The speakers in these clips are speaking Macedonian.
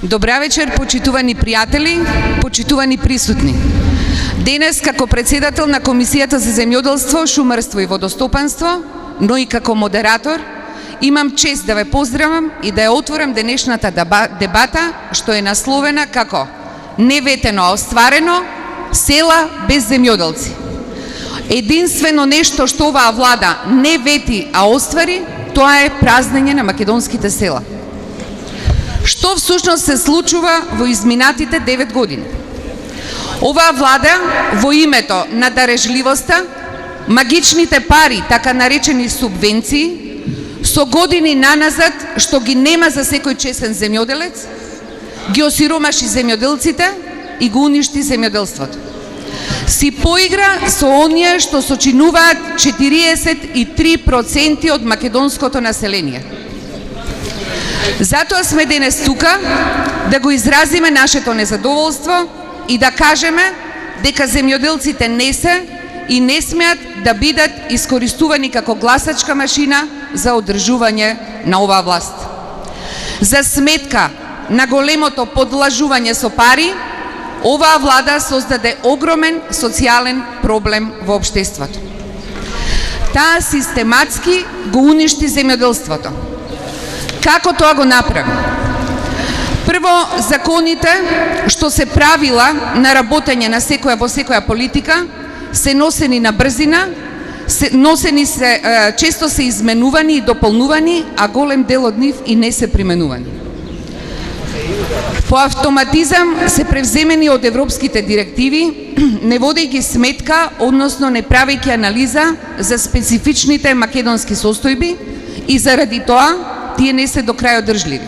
Добра вечер, почитувани пријатели, почитувани присутни. Денес, како председател на Комисијата за земјоделство, шумарство и водостопанство, но и како модератор, имам чест да ве поздравам и да ја отворам денешната дебата, што е насловена како "Не ветено, а остварено, села без земјоделци". Единствено нешто што оваа влада не вети, а оствари, тоа е празнење на македонските села. Што всушност се случува во изминатите 9 години? Оваа влада во името на дарежливоста, магичните пари, така наречени субвенции, со години наназад, што ги нема за секој чесен земјоделец, ги осиромаши земјоделците и го уништи земјоделството. Си поигра со оние што сочинуваат 43% од македонското население. Затоа сме денес тука да го изразиме нашето незадоволство и да кажеме дека земјоделците не се и не смеат да бидат искористувани како гласачка машина за одржување на оваа власт. За сметка на големото подлажување со пари, оваа влада создаде огромен социјален проблем во општеството. Таа систематски го уништи земјоделството. Како тоа го направи? Прво, законите што се правила на работење на секоја во секоја политика се носени на брзина, често се изменувани и дополнувани, а голем дел од нив и не се применувани. По автоматизам се превземени од европските директиви, не водејќи сметка, односно не правејќи анализа за специфичните македонски состојби и заради тоа тие не се до крај одржливи.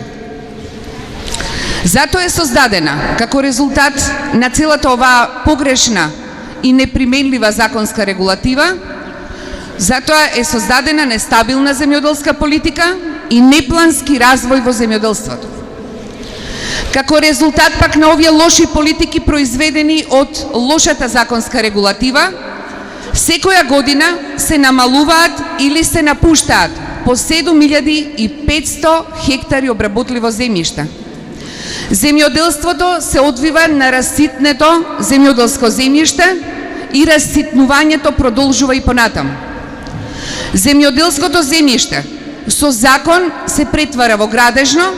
Затоа е создадена, како резултат на целата оваа погрешна и неприменлива законска регулатива, затоа е создадена нестабилна земјоделска политика и неплански развој во земјоделството. Како резултат пак на овие лоши политики произведени од лошата законска регулатива, секоја година се намалуваат или се напуштаат по 7500 хектари обработливо земјиште. Земјоделството се одвива на раситнето земјоделско земјиште и раситнувањето продолжува и понатаму. Земјоделското земјиште со закон се претвара во градежно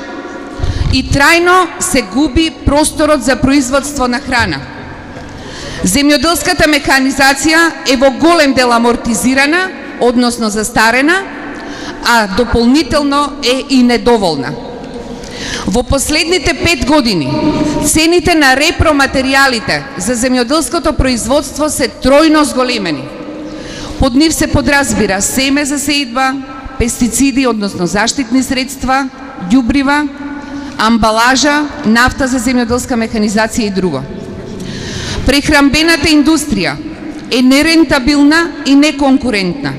и трајно се губи просторот за производство на храна. Земјоделската механизација е во голем дел амортизирана, односно застарена, а дополнително е и недоволна. Во последните 5 години цените на репроматеријалите за земјоделското производство се тројно зголемени. Под нив се подразбира семе за сеидба, пестициди, односно заштитни средства, ѓубрива, амбалажа, нафта за земјоделска механизација и друго. Прехранбената индустрија е нерентабилна и неконкурентна.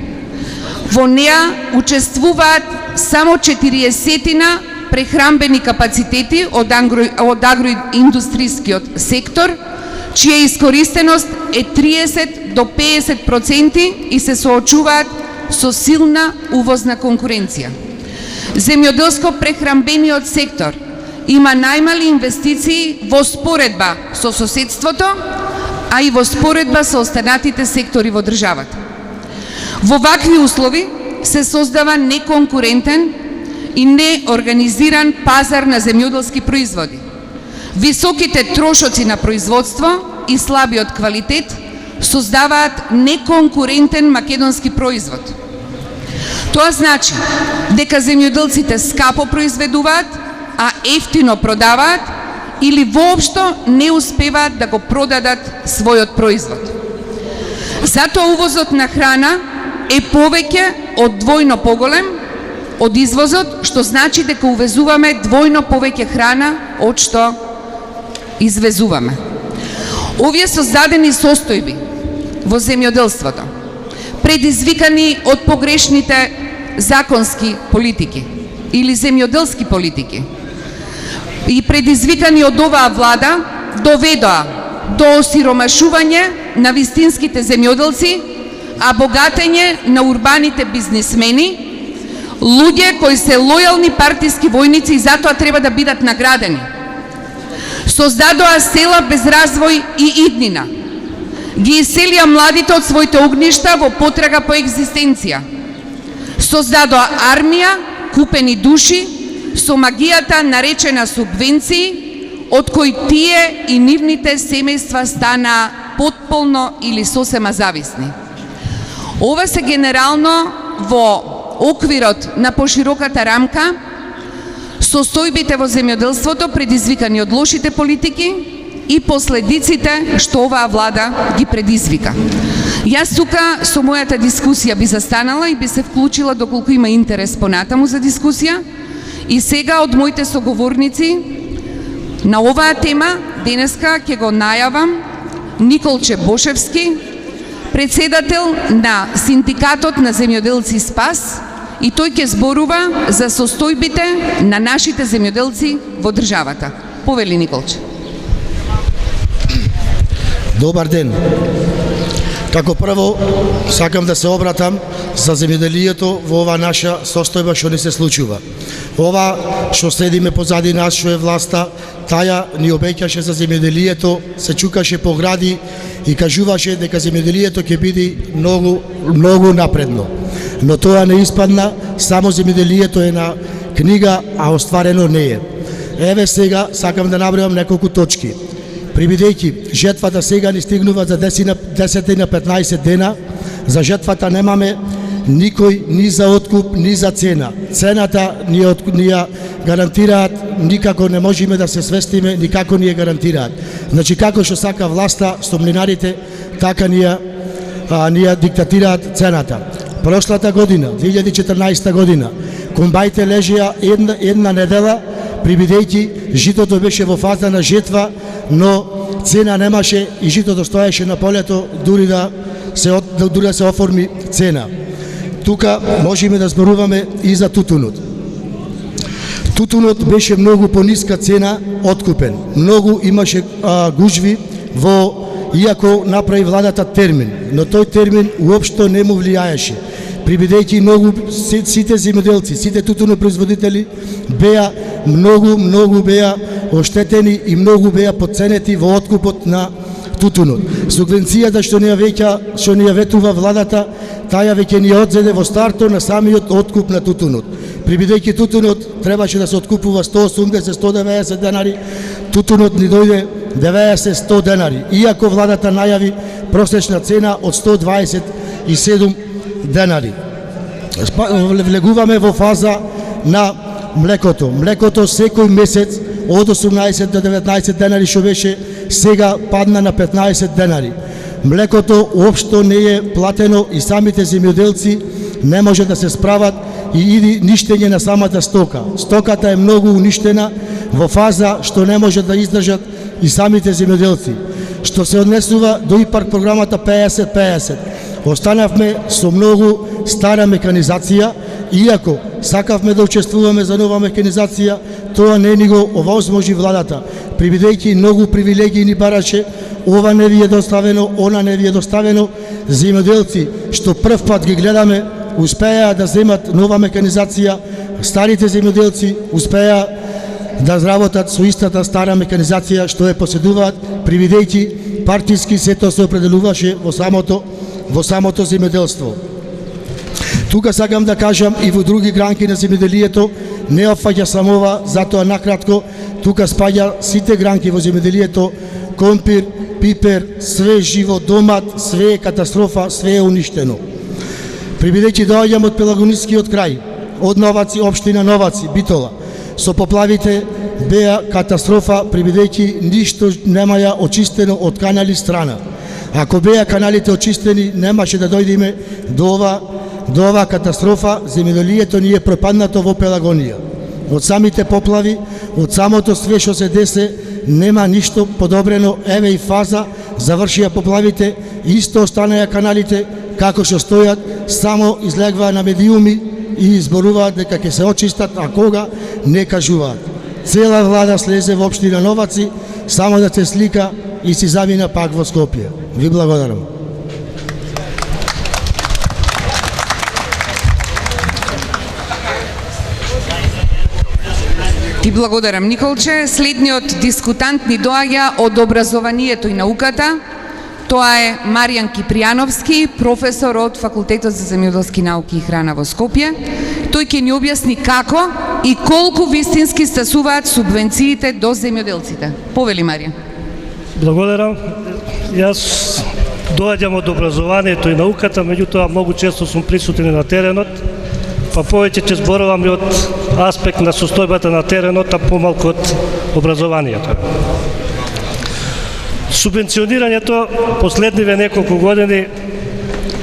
Во неа учествуваат само 40 прехранбени капацитети од агроиндустријскиот сектор, чија искористеност е 30 до 50% и се соочуваат со силна увозна конкуренција. Земјоделско прехранбениот сектор има најмали инвестиции во споредба со соседството, а и во споредба со останатите сектори во државата. Во вакви услови се создава неконкурентен и неорганизиран пазар на земјоделски производи. Високите трошоци на производство и слабиот квалитет создаваат неконкурентен македонски производ. Тоа значи дека земјоделците скапо произведуваат, а ефтино продаваат или воопшто не успеваат да го продадат својот производ. Затоа увозот на храна е повеќе од двојно поголем од извозот, што значи дека увезуваме двојно повеќе храна од што извезуваме. Овие создадени состојби во земјоделството, предизвикани од погрешните законски политики или земјоделски политики и предизвикани од оваа влада, доведоа до осиромашување на вистинските земјоделци, а богатење на урбаните бизнисмени, луѓе кои се лојални партиски војници и затоа треба да бидат наградени. Создадоа села без развој и иднина. Ги иселија младите од своите огништа во потрага по екзистенција. Создадоа армија, купени души, со магијата наречена субвенции, од кои тие и нивните семејства стана потполно или сосема зависни. Ова се генерално во оквирот на пошироката рамка состојбите во земјоделството предизвикани од лошите политики и последиците што оваа влада ги предизвика. Јас тука со мојата дискусија би застанала и би се вклучила доколку има интерес понатаму за дискусија. И сега од моите соговорници на оваа тема денеска ќе го најавам Николче Бошевски, председател на Синдикатот на земјоделци СПАС, и тој ќе зборува за состојбите на нашите земјоделци во државата. Повели, Николче. Добар ден. Како прво, сакам да се обратам за земјоделието во ова наша состојба што ни се случува. Ова што следиме позади нас, што е власта, таја ни обеќаше за земјоделието, се чукаше по гради и кажуваше дека земјоделието ќе биде многу напредно. Но тоа не испадна, само земјоделието е на книга, а остварено не е. Еве сега сакам да набројам неколку точки. Прибидејќи жетвата сега ни стигнува за 10 на 15 дена, за жетвата немаме никој ни за откуп, ни за цена. Цената ни ја гарантираат, никако не можеме да се свестиме, никако ни ја гарантираат. Значи, како што сака власта со млинарите, така ни ја диктатираат цената. Прошлата година, 2014 година, комбајте лежеа една недела, прибидејќи житото беше во фаза на жетва, но цена немаше и житото стоеше на полето, дури да се оформи цена. Тука можеме да зборуваме и за тутунот. Тутунот беше многу пониска цена откупен. Многу имаше гужви иако направи владата термин, но тој термин уопшто не му влијаеше. Прибидејќи сите земјоделци, сите тутунопроизводители беа многу беа оштетени и многу беа подценети во откупот на тутунот. Субвенцијата што ни ја ветува владата, таја веќе ни одзеде во старто на самиот откуп на тутунот. Прибидејќи тутунот требаше да се откупува 180-190 денари, тутунот ни дојде 90-100 денари, иако владата најави просечна цена од 127 денари. Влегуваме во фаза на млекото. Млекото секој месец од 18 до 19 денари што беше, сега падна на 15 денари. Млекото уопшто не е платено и самите земјоделци не може да се справат и иди ништење на самата стока. Стоката е многу уништена во фаза што не може да издржат и самите земјоделци. Што се однесува до ИПАРК програмата 50-50. Останавме со многу стара меканизација, иако сакавме да учествуваме за нова меканизација, тоа не ни го овозможи владата. Прибидејќи многу привилегии ни бараше, ова не ви е доставено, она не ви е доставено, земјоделци што прв пат ги гледаме, успеа да земат нова меканизација, старите земјоделци успеа да работат со истата стара меканизација што е поседуваат, привидејќи партиски сето се определуваше во самото земјоделство. Тука сакам да кажам и во други гранки на земјоделието, не опфаќа само ова, затоа накратко, тука спаѓа сите гранки во земјоделието, компир, пипер, све живо, домат, све е катастрофа, све е уништено. Прибидејќи доаѓам од Пелагонискиот крај, од Новаци, општина Новаци, Битола, со поплавите беа катастрофа, прибидејќи ништо немаја очистено од канали страна. Ако беа каналите очистени, немаше да дојдеме до ова катастрофа. Земјоделието ни е пропаднато во Пелагонија. Од самите поплави, од самото све што се десе, нема ништо подобрено. Еве и фаза, завршија поплавите, исто останаја каналите како што стојат, само излегваа на медиуми и изборуваат дека ќе се очистат, а кога не кажуваат. Цела влада слезе во општина Новаци, само да се слика и си замина пак во Скопје. Ви благодарам. Ти благодарам, Николче. Следниот дискутант ни доаѓа од образованието и науката. Тоа е Маријан Кипријановски, професор од Факултетот за земјоделски науки и храна во Скопје. Тој ќе ни објасни како и колку вистински стасуваат субвенциите до земјоделците. Повели, Маријан. Благодарам. Јас доаѓам од образованието и науката, меѓутоа многу често сум присутен на теренот, па повеќе ќе зборувам и од аспект на состојбата на теренот, а помалку од образованието. Субвенционирањето последниве неколку години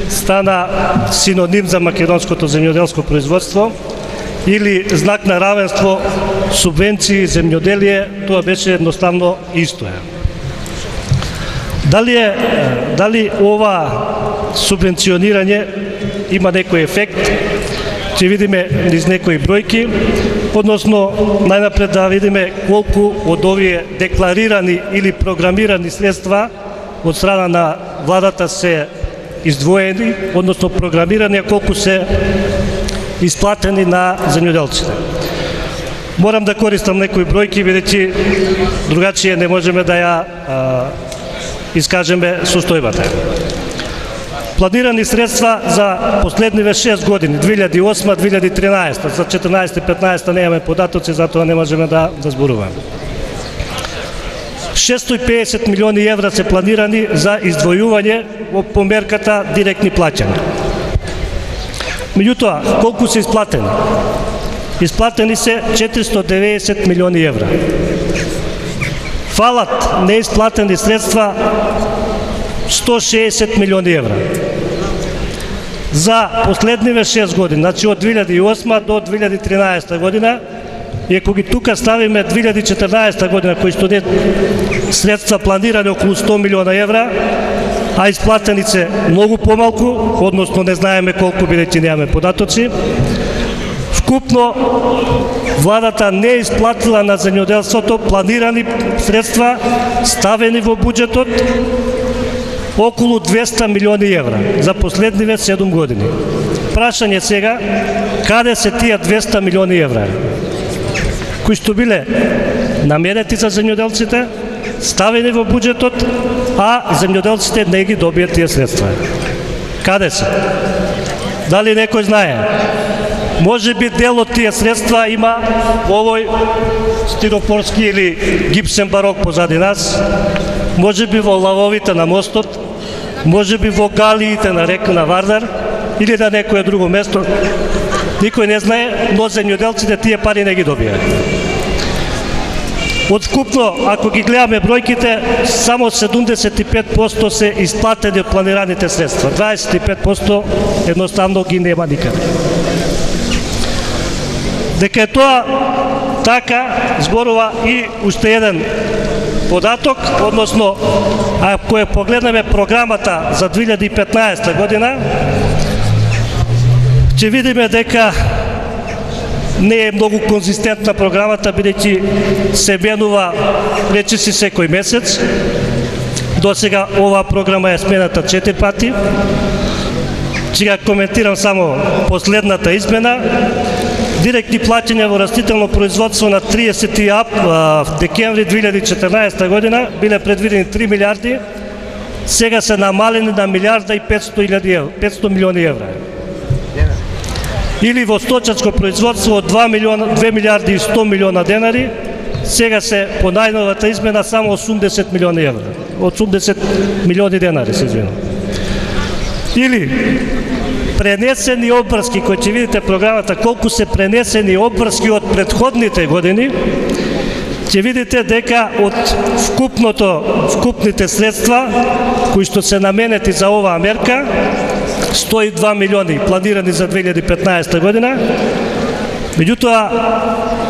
стана синоним за македонското земјоделско производство или знак на равенство субвенции и земјоделие, тоа беше едноставно исто. Дали ова субвенционирање има некој ефект? Ќе видиме низ некои бројки, односно најнапред да видиме колку од овие декларирани или програмирани средства од страна на владата се издвоени, односно програмирани, колку се исплатени на земјоделците. Морам да користам некои бројки, бидејќи другачие не можеме да ја искажеме состојбата. Планирани средства за последниве 6 години, 2008-2013, за 14-15 немаме податоци, затоа не можеме да зборуваме. 650 милиони евра се планирани за издвојување по мерката директни плаќања. Меѓутоа, колку се исплатени? Исплатени се 490 милиони евра. Фалат неисплатени средства 160 милиони евра. За последниве 6 години, значи од 2008 до 2013 година, и ако ги тука ставиме 2014 година, кои што средства планирани околу 100 милиона евра, а исплатени се многу помалку, односно не знаеме колку, бидејќи немаме податоци, вкупно владата не е исплатила на земјоделството планирани средства ставени во буџетот околу 200 милиони евра за последниве 7 години. Прашање сега, каде се тие 200 милиони евра? Кои што биле наменети за земјоделците, ставени во буџетот, а земјоделците не ги добијат тие средства. Каде се? Дали некој знае? Може би дел од тие средства има овој стиропорски или гипсен барок позади нас, може би во лавовите на мостот, може би во галиите на река на Вардар или на некое друго место. Никој не знае, но земјоделците тие пари не ги добија. Од вкупно, ако ги гледаме бројките, само 75% се исплатени од планираните средства. 25% едноставно ги нема никаде. Дека е тоа така, зборува и уште еден податок, односно, ако ја погледнеме програмата за 2015 година, ќе видиме дека не е многу конзистентна програмата, бидејќи се менува речиси секој месец. До сега оваа програма е смената 4 пати. Ќе коментирам само последната измена. Директни плаќања во растително производство на 30 декември 2014 година биле предвидени 3 милиарди, сега се намалени на милиарда и 500 милиони евра. Или во сточарско производство од 2 милиарди и 100 милиона денари, сега се по најновата измена само 80 милиони евра. 80 милиони денари се извинувам. Или пренесени обврски, кои ќе видите програмата, колку се пренесени обврски од претходните години, ќе видите дека од вкупните средства кои што се наменети за оваа мерка, 102 милиони планирани за 2015 година, меѓутоа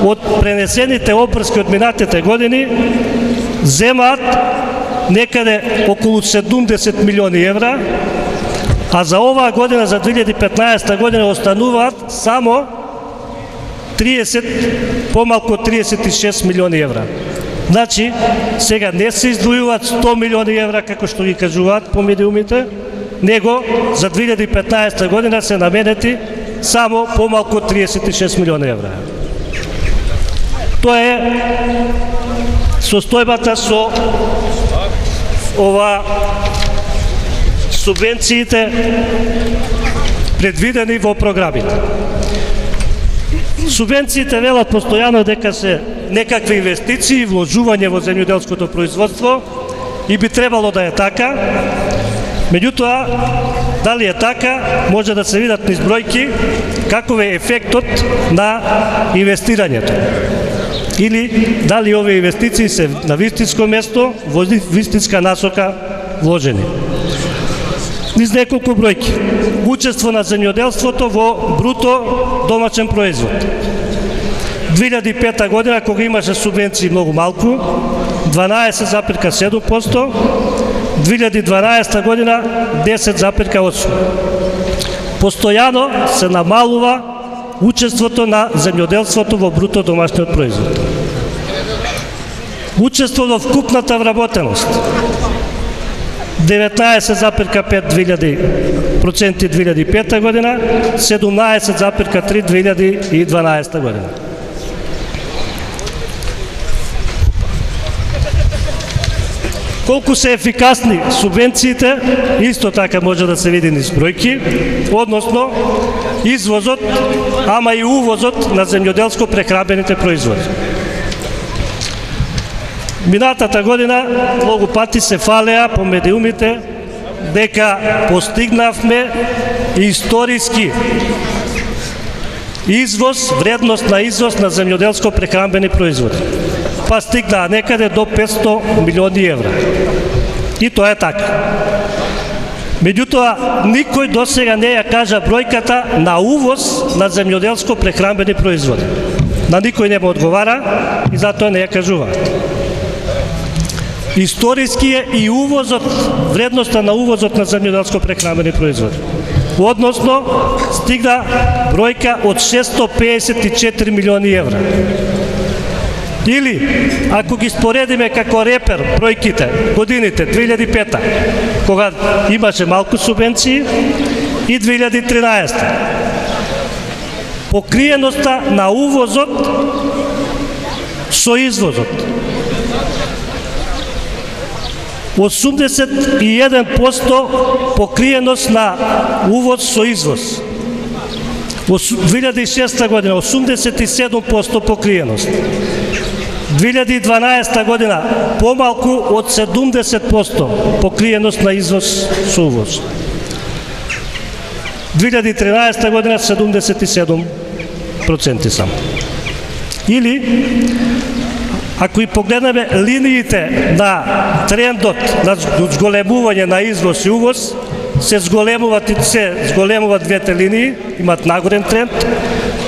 од пренесените обврски од минатите години земаат некаде околу 70 милиони евра, а за оваа година, за 2015 година, остануваат само помалку 36 милиони евра. Значи, сега не се издвојуваат 100 милиони евра, како што ги кажуваат по медиумите, него за 2015 година се наменети само помалку 36 милиони евра. Тоа е состојбата со ова субвенциите предвидени во програмите. Субвенциите велат постојано дека се некакви инвестиции, вложување во земјоделското производство и би требало да е така. Меѓутоа, дали е така, може да се видат низ бројки каков е ефектот на инвестирањето. Или дали овие инвестиции се на вистинско место, во вистинска насока вложени. Низ неколку бројки. Учество на земјоделството во бруто домачен производ. 2005 година, кога имаше субвенции многу малку, 12,7%, 2012 година 10,8%. Постојано се намалува учеството на земјоделството во бруто домашниот производ. Учество во вкупната вработеност 19,5% 2005 година, 17,3% 2012 година. Колку се ефикасни субвенциите, исто така може да се види низ бројки, односно извозот, ама и увозот на земјоделско прехранбените производи. Минатата година многу пати се фалеа по медиумите дека постигнавме историски извоз, вредност на извоз на земјоделско прехранбени производи. Па стигнаа некаде до 500 милиони евра. И тоа е така. Меѓутоа, никој досега не ја кажа бројката на увоз на земјоделско прехранбени производи. На никој не му одговара и затоа не ја кажува. Историски е и увозот, вредноста на увозот на земјоделско прехранбени производи. Односно, стигна бројка од 654 милиони евра. Или, ако ги споредиме како репер бројките, годините 2005 кога имаше малку субвенции, и 2013 покриеноста на увозот со извозот 81% покриеност на увоз со извоз. 2006 година 87% покриеност. 2012 година помалку од 70% покриеност на извоз со увоз. 2013 година 77% само. Или, ако и погледнеме линиите на трендот на зголемување на извоз и увоз, се зголемуваат двете линии, имат нагорен тренд,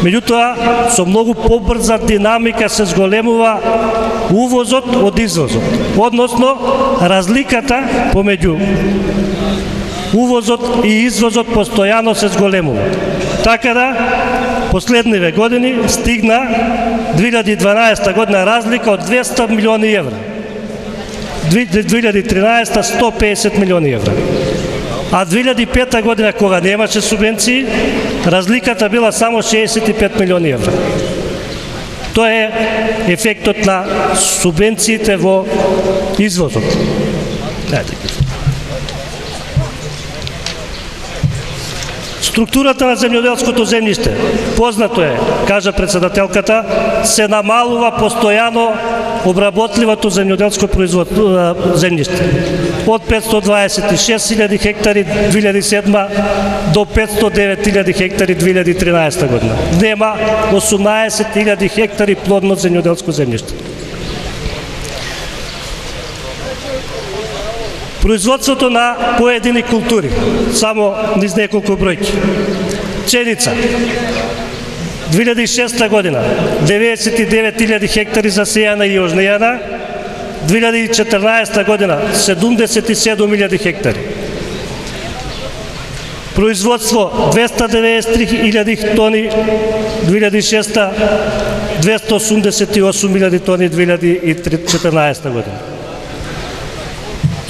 меѓутоа со многу побрза динамика се зголемува увозот од извозот. Односно, разликата помеѓу увозот и извозот постојано се зголемува. Така да, последниве години стигна 2012 година разлика од 200 милиони евра. 2013 150 милиони евра. А 2005 година, кога немаше субвенции, разликата била само 65 милиони евра. Тоа е ефектот на субвенциите во извозот. Структурата на земјоделското земјиште, познато е, кажа председателката, се намалува постојано обработливото земјоделско земјиште. Од 526.000 хектари 2007 до 509.000 хектари 2013 година. Нема 18.000 хектари плодно земјоделско земјиште. Производството на поедини култури, само низ неколку бројки. Пченица, 2006 година 99.000 хектари засејана и ожнејана, 2014 година 77.000 хектари. Производство 293.000 тони 2006, 288.000 тони 2014 година.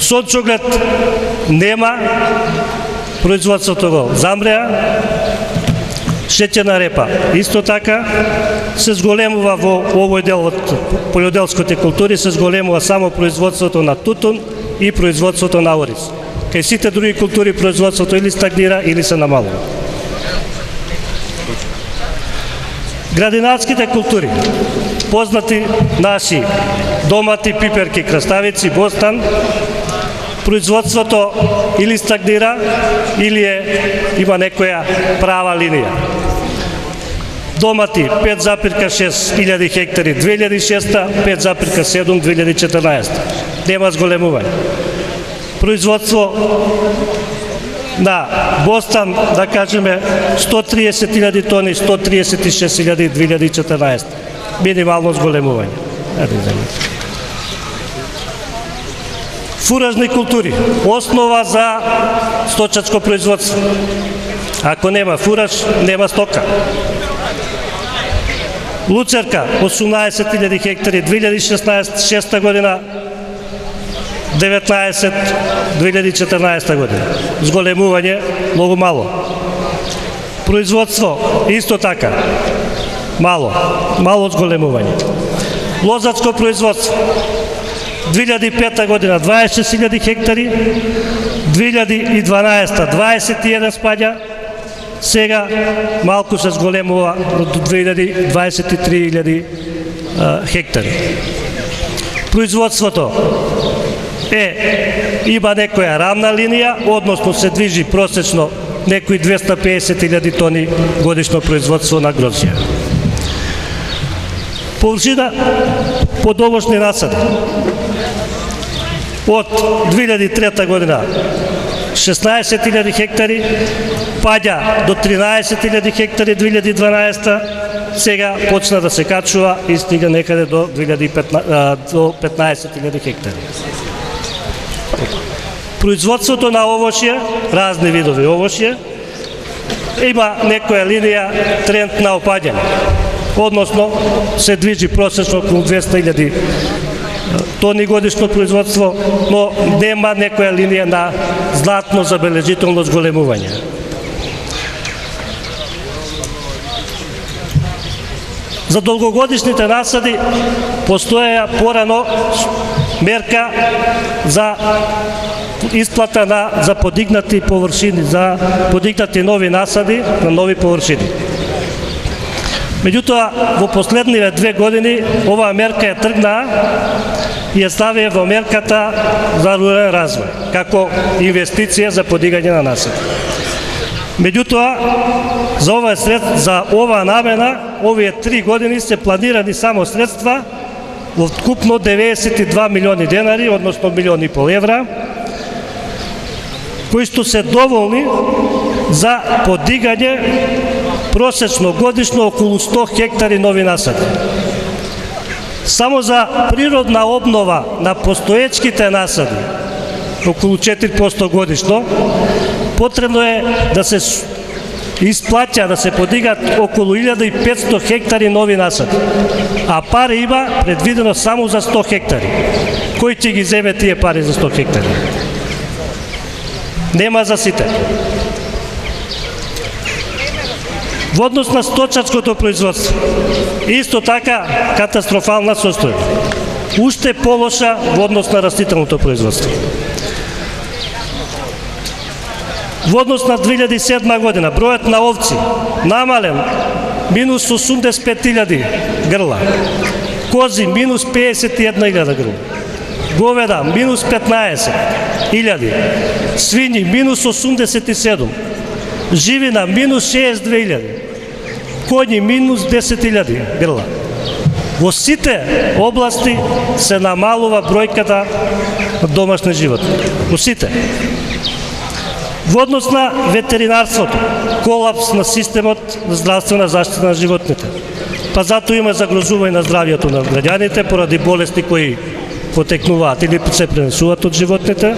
Сончоглед нема, производството го замреа, шеќерна репа. Исто така се зголемува во овој дел од полјоделските култури, се зголемува само производството на тутун и производството на ориз. Кај сите други култури производството или стагнира или се намалува. Градинарските култури, познати наши домати, пиперки, краставици, бостан, производството или стагнира, или има некоја права линија. Домати 5,6 илјади хектари 2006, 5,7 2014. Нема зголемување. Производство на бостан, да кажеме, 130.000 тони, 136.000 2014. Минимално зголемување. Фуражни култури, основа за сточачко производство. Ако нема фураж, нема стока. Луцерка, 18.000 хектари 2016 година, 19 2014 година. Зголемување многу мало. Производство исто така мало зголемување. Лозатско производство 2005 година 26.000 хектари, 2012 21 спаѓа, сега малку се зголемува до 2023.000 хектари. Производството има некоја рамна линија, односно се движи просечно некои 250.000 тони годишно производство на грозје. Површина под овошни насади од 2003 година 16.000 хектари, паѓа до 13.000 хектари 2012, сега почна да се качува и стига некаде до 15.000 хектари. Производството на овошје, разни видови овошје, има некоја линија тренд на опаѓање, односно се движи просечно околу 200.000 тони годишно производство, но нема некоја линија на знатно забележително зголемување. За долгогодишните насади постоја порано мерка за исплата за подигнати површини, за подигнати нови насади на нови површини. Меѓутоа, во последниве 2 години оваа мерка ја тргна и ја стави во мерката за рурален развој, како инвестиција за подигање на насади. Меѓутоа, за оваа намена, овие 3 години се планирани само средства во вкупно 92 милиони денари, односно 1,5 милиони евра, кои што се доволни за подигање просечно годишно околу 100 хектари нови насади. Само за природна обнова на постоечките насади, околу 4% годишно, потребно е да се исплаќа, да се подигат околу 1500 хектари нови насади, а пари има предвидено само за 100 хектари. Кој ќе ги земе тие пари за 100 хектари? Нема за сите. Во однос на сточарското производство, исто така катастрофална состојба. Уште полоша во однос на растителното производство. Во однос на 2007 година, бројот на овци намален минус 85.000 грла, кози минус 51.000 грла, говеда минус 15.000, свињи минус 87, живина минус 62.000, коњи минус 10.000 грла. Во сите области се намалува бројката на домашни животни. Во сите. Во однос на ветеринарството, колапс на системот за здравствена заштита на животните. Па затоа има загрозување на здравјето на граѓаните поради болести кои потекнуваат или се пренесуваат од животните.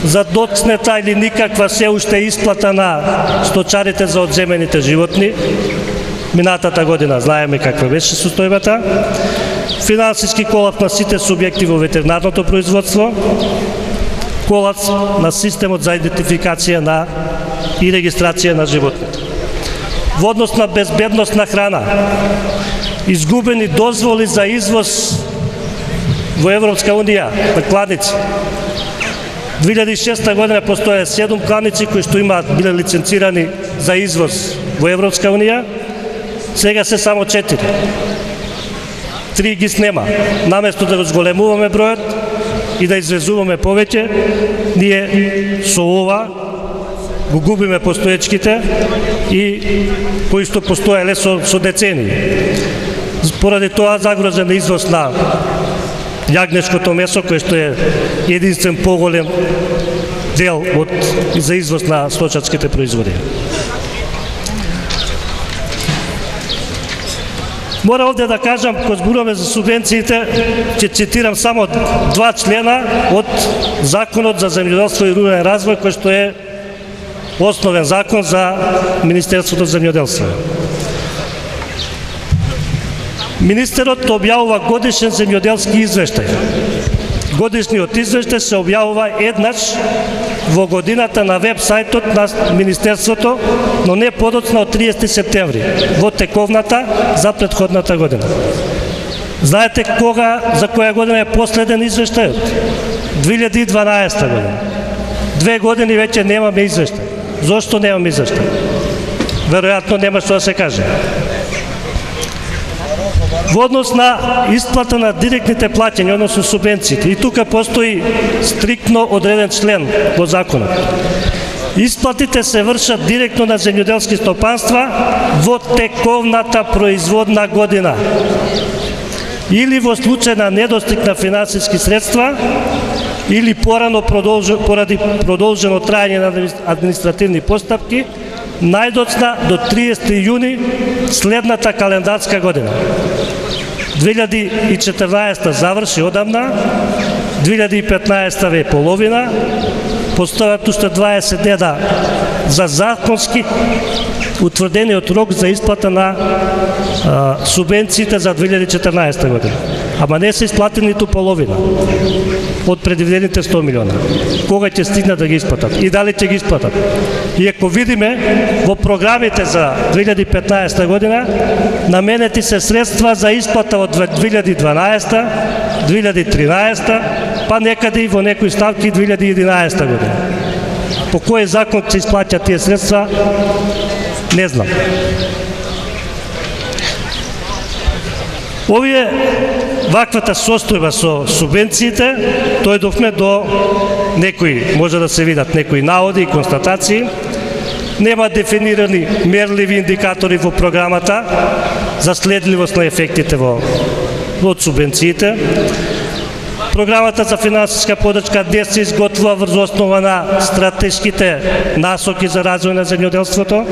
За доцнета или никаква се уште исплата на сточарите за одземените животни. Минатата година знаеме каква беше состојбата. Финансиски колапс на сите субјекти во ветеринарното производство. Колапс на системот за идентификација и регистрација на животните. во однос на безбедност на храна, изгубени дозволи за извоз во Европска унија на кладници. 2006 година постоја 7 кладници кои што биле лиценцирани за извоз во Европска унија, сега се само 4. 3 ги снема. Наместо да го зголемуваме бројот и да извезуваме повеќе, ние со ова го губиме постоечките и кои што постоеле со децении. Поради тоа загрозен извоз на јагнешкото месо, кој што е единствен поголем дел за извоз на сточарските производи. Мора овде да кажам, кога зборуваме за субвенциите, ќе цитирам само 2 члена од Законот за земјоделство и рурален развој, кој што е основен закон за Министерството за земјоделство. Министерот објавува годишен земјоделски извештај. Годишниот извештај се објавува еднаш во годината на веб сајтот на Министерството, но не подоцна од 30 септември, во тековната за претходната година. Знаете за која година е последен извештајот? 2012 година. 2 години веќе немаме извештај. Зошто немаме извештај? Веројатно нема што да се каже. Во однос на исплата на директните плаќања, односно субвенциите, и тука постои стриктно одреден член во законот. Исплатите се вршат директно на земјоделски стопанства во тековната производна година или во случај на недостиг на финансиски средства или порано поради продолжено трајање на административни постапки, најдоцна до 30 јуни следната календарска година. 2014 заврши одамна, 2015 ве половина, постојат уште 20 дена за законски утврдениот рок за исплата на субвенциите за 2014 година. Ама не се исплатени ниту половина од предвидените 100 милиона. Кога ќе стигнат да ги исплатат и дали ќе ги исплатат? И ако видиме во програмите за 2015 година, наменети се средства за исплата од 2012, 2013, па некаде и во некои ставки 2011 година. По кој закон се исплаќаат тие средства, не знам. Ваквата состојба со субвенциите, дојдовме до некои, може да се видат некои наводи и констатации. Нема дефинирани мерливи индикатори во програмата за следливост на ефектите од субвенциите. Програмата за финансиска подршка не се изготвува врз основа на стратешките насоки за развој на земјоделството.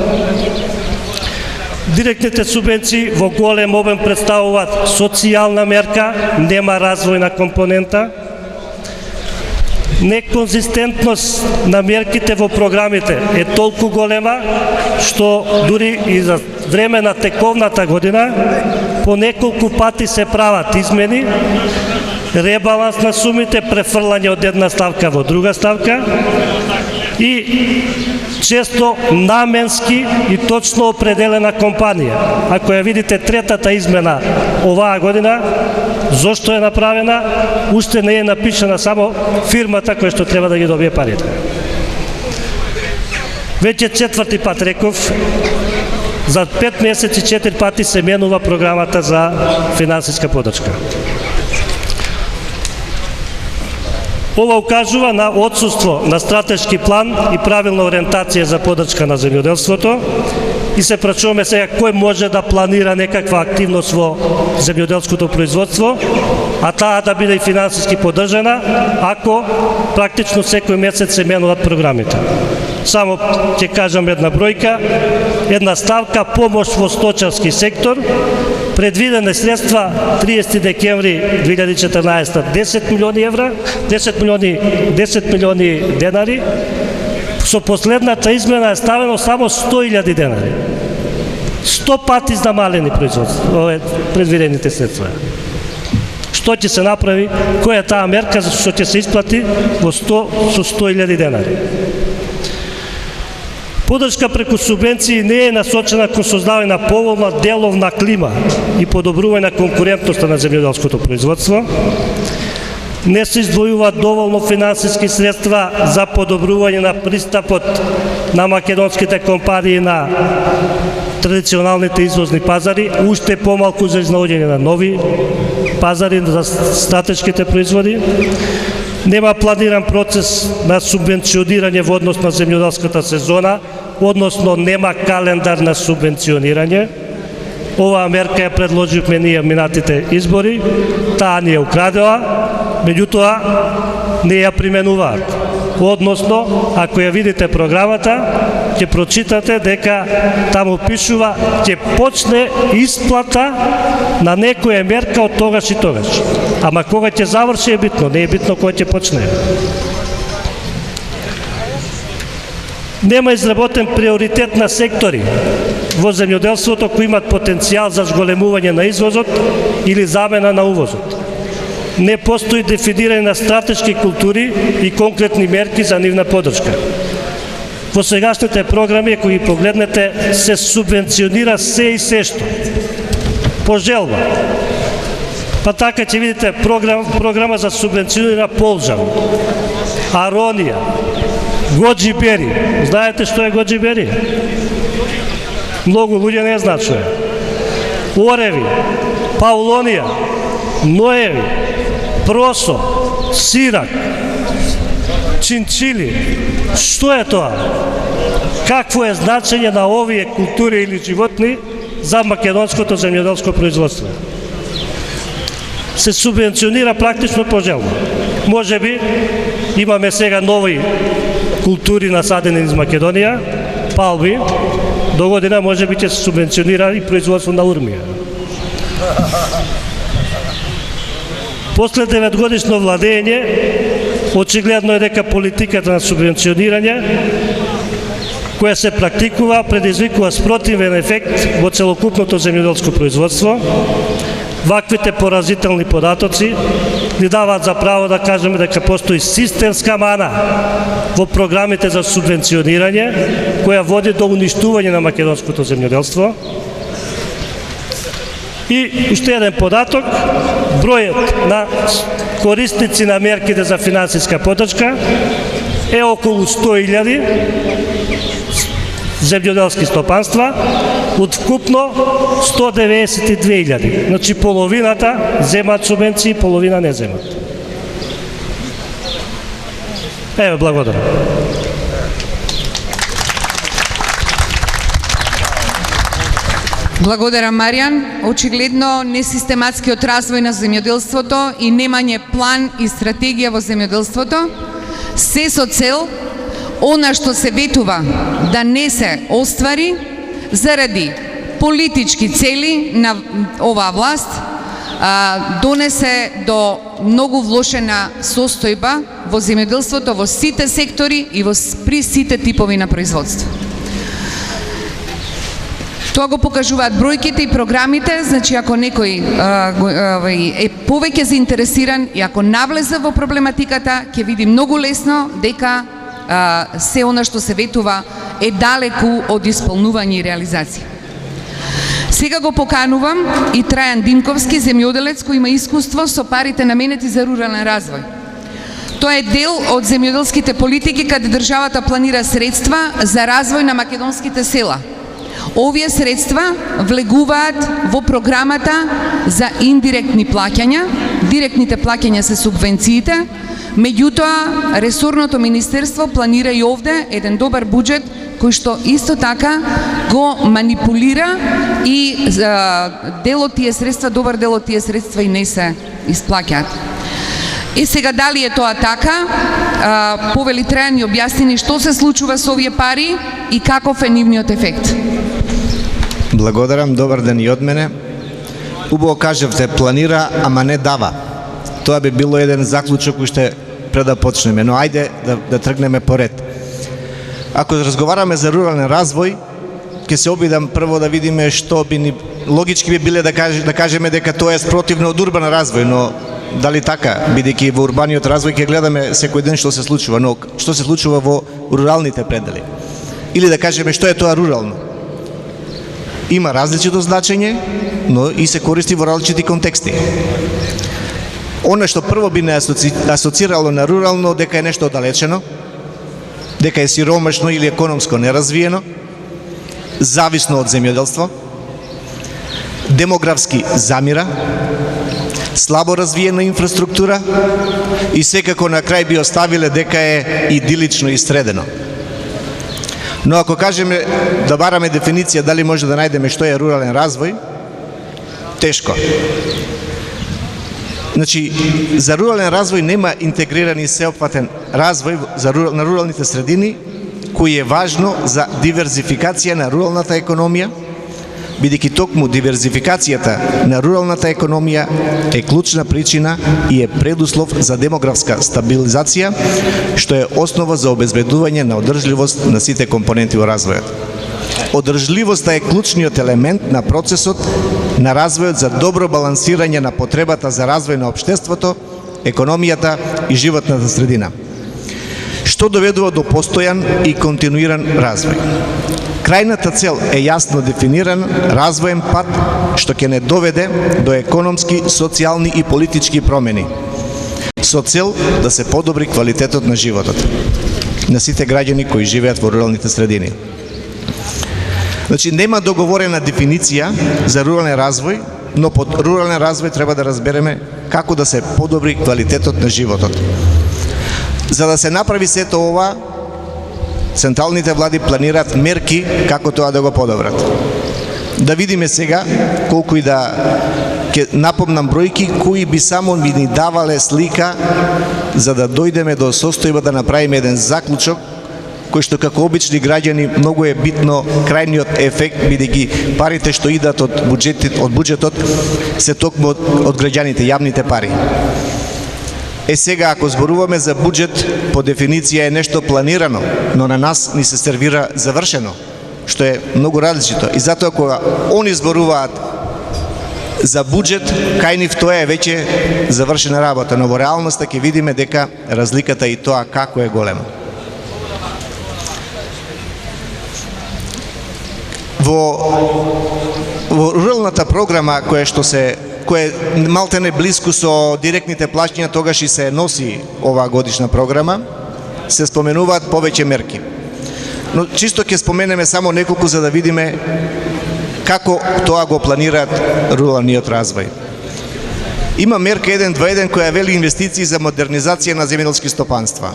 Директните субвенции во голем обем представуваат социјална мерка, нема развојна компонента. Неконзистентност на мерките во програмите е толку голема, што дури и за време на тековната година по неколку пати се прават измени, ребаланс на сумите, префрлање од една ставка во друга ставка и често наменски и точно определена компанија. Ако ја видите третата измена оваа година, зошто е направена, уште не е напишана само фирмата која што треба да ги добие парите. Веќе 4-ти пат реков, за 5 месеци 4 пати се менува програмата за финансиска подршка. Ова укажува на отсуство на стратешки план и правилна ориентација за подршка на земјоделството и се прашуваме сега кој може да планира некаква активност во земјоделското производство, а таа да биде и финансиски поддржана, ако практично секој месец се менуваат програмите. Само ќе кажам една бројка, една ставка помош во сточарски сектор, предвидени средства 30 декември 2014 10 милиони евра, 10 милиони денари, со последната измена е ставено само 100.000 денари. 100 пати намалени предвидените средства. Што ќе се направи, која е таа мерка што ќе се исплати со 100.000 денари? Подршка преку субвенции не е насочена кон создавање на поволна деловна клима и подобрување на конкурентноста на земјоделското производство. Не се издвојуваат доволно финансиски средства за подобрување на пристапот на македонските компании на традиционалните извозни пазари, уште помалку за изнаоѓање на нови пазари за стратешките производи. Нема планиран процес на субвенционирање во однос на земјоделската сезона, односно нема календар на субвенционирање. Оваа мерка ја предложивме ние минатите избори, таа ни ја украдела, меѓутоа не ја применуваат. Односно, ако ја видите програмата, ќе прочитате дека таму пишува ќе почне исплата на некоја мерка од тогаш и тогаш. Ама кога ќе заврши е битно, не е битно кога ќе почне. Нема изработен приоритет на сектори во земјоделството кои имат потенцијал за зголемување на извозот или замена на увозот. Не постои дефинирање на стратешки култури и конкретни мерки за нивна подршка. Во сегашните програми, ако ги погледнете, се субвенционира се и се што. По желба. Па така ќе видите програма за субвенционира Полжан, Аронија, Годжи Бери. Знаете што е Годжи Бери? Многу луѓе не знаат што е. Ореви, Паулонија, Ноеви, Просо, Сирак, Чинчили. Што е тоа? Какво е значење на овие култури или животни за македонското земјоделско производство? Се субвенционира практично по желба. Може би имаме сега нови култури насадени из Македонија, палби, до година може би ќе се субвенционира и производство на урмија. После 9-годишно владење, очигледно е дека политиката на субвенционирање, која се практикува, предизвикува спротивен ефект во целокупното земјоделско производство. Ваквите поразителни податоци ни даваат за право да кажеме дека постои системска мана во програмите за субвенционирање, која води до уништување на македонското земјоделство. И уште еден податок, бројот на корисници на мерките за финансиска поддршка е околу 100.000 земјоделски стопанства, од вкупно 192.000. Значи половината земат субвенции, половина не земат. Еве, благодарам. Благодарам, Маријан. Очигледно несистематскиот развој на земјоделството и немање план и стратегија во земјоделството се со цел она што се ветува да не се оствари заради политички цели на оваа власт, донесе до многу влошена состојба во земјоделството во сите сектори и при сите типови на производство. Тоа го покажуваат бројките и програмите, значи ако некој е повеќе заинтересиран и ако навлезе во проблематиката, ќе види многу лесно дека се она што се ветува е далеку од исполнување и реализација. Сега го поканувам и Трајан Динковски, земјоделец кој има искуство со парите наменети за рурален развој. Тоа е дел од земјоделските политики каде државата планира средства за развој на македонските села. Овие средства влегуваат во програмата за индиректни плаќања, директните плаќања се субвенциите, меѓутоа ресорното министерство планира и овде еден добар буџет кој што исто така го манипулира и дел од тие средства, добар дел од тие средства и не се исплаќаат. И сега дали е тоа така, повели Трајан ни објасни што се случува со овие пари и каков е нивниот ефект. Благодарам, добар ден и од мене. Убаво кажавте, планира, ама не дава. Тоа би било еден заклучок уште пред да почнеме, но ајде да тргнеме поред. Ако разговараме за рурален развој, ќе се обидам прво да видиме што би ни логички би биле да кажеме дека тоа е спротивно од урбан развој, но дали така, бидејќи во урбаниот развој ќе гледаме секој ден што се случува, но што се случува во руралните предели. Или да кажеме што е тоа рурално. Има различито значење, но и се користи во различити контексти. Оно што прво би не асоцирало на рурално дека е нешто оддалечено, дека е сиромашно или економско неразвиено, зависно од земјоделство, демографски замира, слабо развиена инфраструктура и секако на крај би оставиле дека е идилично и средено. Но ако кажеме да бараме дефиниција дали може да најдеме што е рурален развој, тешко. Значи, за рурален развој нема интегриран и сеопфатен развој на руралните средини, кој е важно за диверзификација на руралната економија, бидејќи токму диверзификацијата на руралната економија е клучна причина и е предуслов за демографска стабилизација, што е основа за обезбедување на одржливост на сите компоненти во развојот. Одржливоста е клучниот елемент на процесот на развојот за добро балансирање на потребата за развој на општеството, економијата и животната средина, што доведува до постојан и континуиран развој. Крајната цел е јасно дефиниран развоен пат што ќе не доведе до економски, социјални и политички промени, со цел да се подобри квалитетот на животот на сите граѓани кои живеат во руралните средини. Значи, нема договорена дефиниција за рурален развој, но под рурален развој треба да разбереме како да се подобри квалитетот на животот. За да се направи сето ова, централните влади планираат мерки како тоа да го подобрат. Да видиме сега, колку и да ќе напомнам бројки, кои би само ни давале слика за да дојдеме до состојба да направиме еден заклучок, кој што како обични граѓани многу е битно крајниот ефект, бидејќи парите што идат од буџетот се токму од граѓаните, јавните пари. Сега, ако зборуваме за буџет, по дефиниција е нешто планирано, но на нас ни се сервира завршено, што е многу различито. И затоа кога они зборуваат за буџет, кај нив тоа е веќе завршена работа, но во реалноста ќе видиме дека разликата и тоа како е голема. Во руралната програма која малтене близко со директните плаќања, тогаш и се носи оваа годишна програма, се споменуваат повеќе мерки. Но чисто ќе споменеме само неколку за да видиме како тоа го планираат руралниот развој. Има мерка 1.2.1 која вели инвестиции за модернизација на земјоделски стопанства.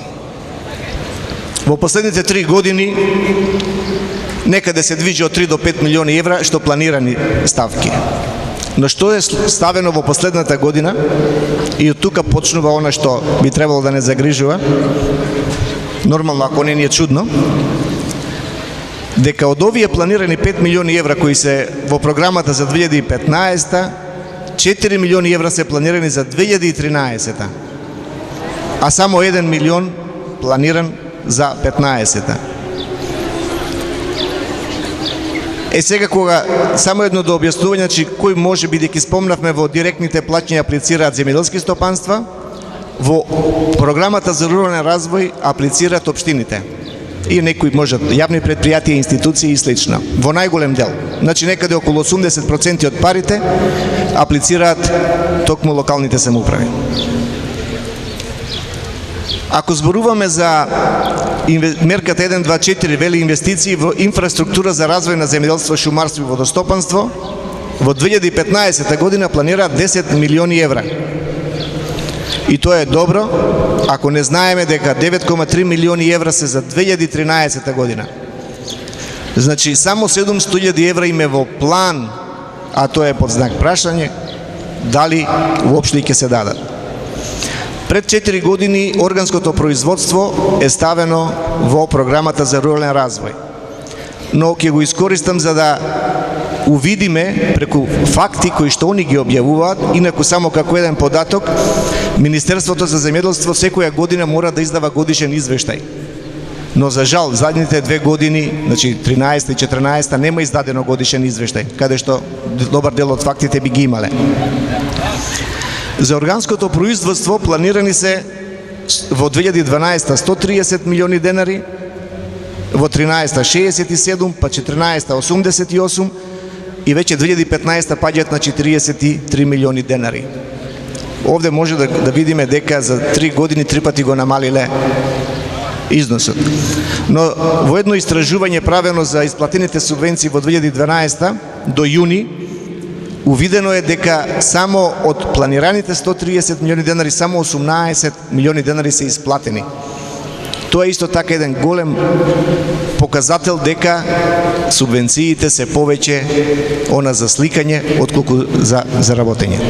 Во последните 3 години некаде се движи од 3 до 5 милиони евра што планирани ставки. Но што е ставено во последната година, и од тука почнува она што би требало да не загрижува, нормално ако не ни е чудно, дека од овие планирани 5 милиони евра кои се во програмата за 2015, 4 милиони евра се планирани за 2013, а само 1 милион планиран за 15-та. Сега кога само едно до објаснување, значи кој може би дека спомнавме во директните плаќања аплицираат земјоделски стопанства, во програмата за рурален развој аплицираат општините и некои можат јавни предпријатија, институции и слично. Во најголем дел, значи некаде околу 80% од парите аплицираат токму локалните самоуправи. Ако зборуваме за мерката 1.2.4 вели инвестиции во инфраструктура за развој на земјоделство, шумарство и водостопанство, во 2015 година планираат 10 милиони евра. И тоа е добро, ако не знаеме дека 9,3 милиони евра се за 2013 година. Значи, само 700.000 евра име во план, а тоа е под знак прашање, дали уопште ќе се дадат. Пред 4 години органското производство е ставено во програмата за рурален развој. Но ќе го искористам за да увидиме преку факти кои што они ги објавуваат, инаку само како еден податок, Министерството за земјоделство секоја година мора да издава годишен извештај. Но за жал, задните 2 години, значи 13 и 14, нема издадено годишен извештај, каде што добар дел од фактите би ги имале. За органското производство планирани се во 2012 130 милиони денари, во 13-та 67, па 14-та 88 и веќе 2015 паѓаат на 43 милиони денари. Овде може да видиме дека за 3 години 3 пати го намалиле износот. Но во едно истражување правено за исплатените субвенции во 2012 до јуни, увидено е дека само од планираните 130 милиони денари, само 18 милиони денари се исплатени. Тоа е исто така еден голем показател дека субвенциите се повеќе за сликање отколку за работење.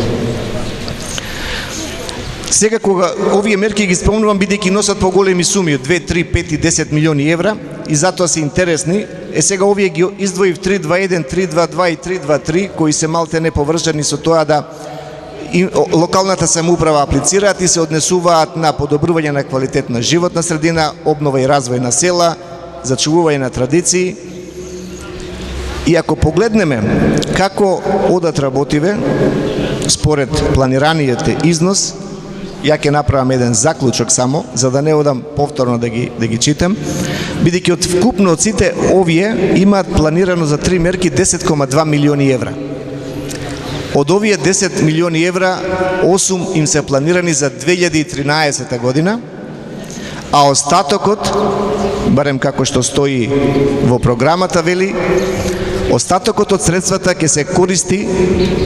Сега кога овие мерки ги спомнувам бидејќи носат поголеми суми од 2, 3, 5 и 10 милиони евра и затоа се интересни, сега овие ги издвоив 321, 322 и 323 кои се малте неповрзани со тоа да локалната самоуправа аплицираат и се однесуваат на подобрување на квалитет на животна средина, обнова и развој на села, зачувување на традиции. И ако погледнеме како одат работиве според планираниот износ, ја ќе направам еден заклучок само, за да не одам повторно да ги читам, бидејќи од вкупно од сите овие имаат планирано за 3 мерки 10,2 милиони евра. Од овие 10 милиони евра, 8 им се планирани за 2013 година, а остатокот, барем како што стои во програмата, вели, остатокот од средствата ќе се користи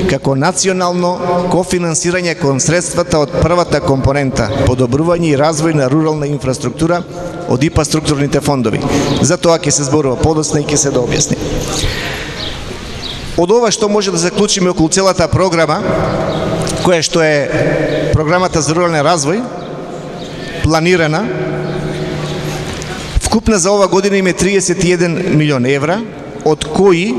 како национално кофинансирање кон средствата од првата компонента подобрување и развој на рурална инфраструктура од ИПА структурните фондови. За тоа ќе се зборува подоцна и ќе се дообјасни. Од ова што може да заклучиме околу целата програма, која што е програмата за рурален развој, планирана, вкупна за ова година име 31 милион евра, од кои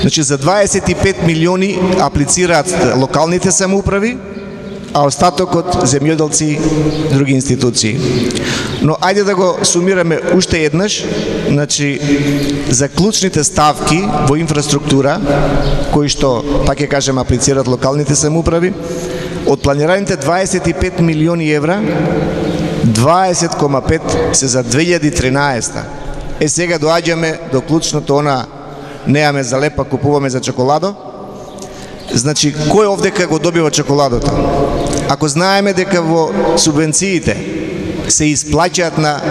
за 25 милиони аплицираат локалните самоуправи, а остатокот земјоделци и други институции. Но ајде да го сумираме уште еднаш, за клучните ставки во инфраструктура, кои што, пак ќе кажем, аплицираат локалните самоуправи, од планираните 25 милиони евра, 20,5 се за 2013. Сега доаѓаме до клучното неаме за лепа, купуваме за чоколадо. Кој овдека го добива чоколадото? Ако знаеме дека во субвенциите се исплаќаат на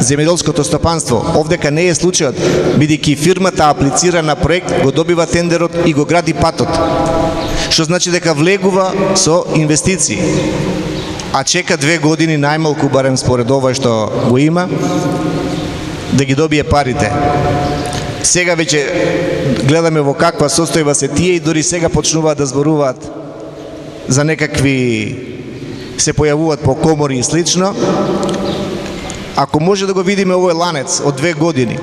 земјоделското стопанство, овдека не е случајот, бидејќи фирмата аплицира на проект, го добива тендерот и го гради патот. Што значи дека влегува со инвестиции, а чека 2 години најмалку, барем според ова што го има, да ги добие парите. Сега веќе гледаме во каква состојба се тие и дори сега почнуваат да зборуваат за некакви, се појавуваат по комори и слично. Ако може да го видиме овој ланец од 2 години,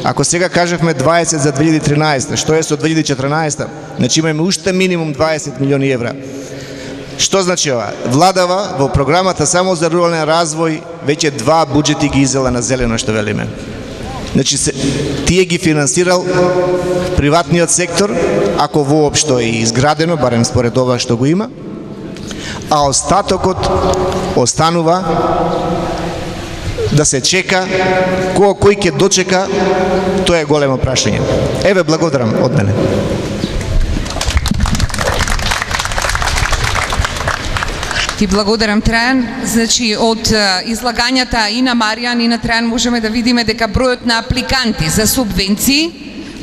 ако сега кажевме 20 за 2013, што е со 2014, значи имаме уште минимум 20 милиони евра. Што значи ова? Владава во програмата само за рурален развој веќе 2 буџети ги изела на зелено, што велиме. Значи, тие ги финансирал приватниот сектор, ако воопшто е изградено, барем според ова што го има, а остатокот останува да се чека, кој ќе дочека, тоа е големо прашање. Еве, благодарам од мене. Ти благодарам, Трајан. Од излагањата и на Маријан и на Трајан можеме да видиме дека бројот на апликанти за субвенции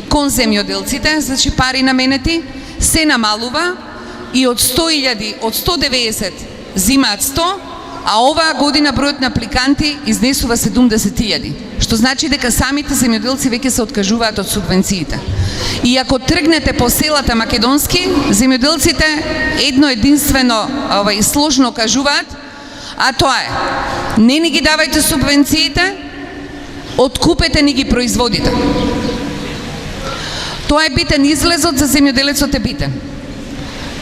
кон земјоделците, пари наменети, се намалува и од 100.000, од 190 зимаат 100, а оваа година бројот на апликанти изнесува 70.000, што значи дека самите земјоделци веќе се откажуваат од субвенциите. И ако тргнете по селата македонски, земјоделците едно единствено сложно кажуваат, а тоа е: не ни ги давајте субвенциите, откупете ни ги производите. Тоа е битен излезот за земјоделецот, е битен.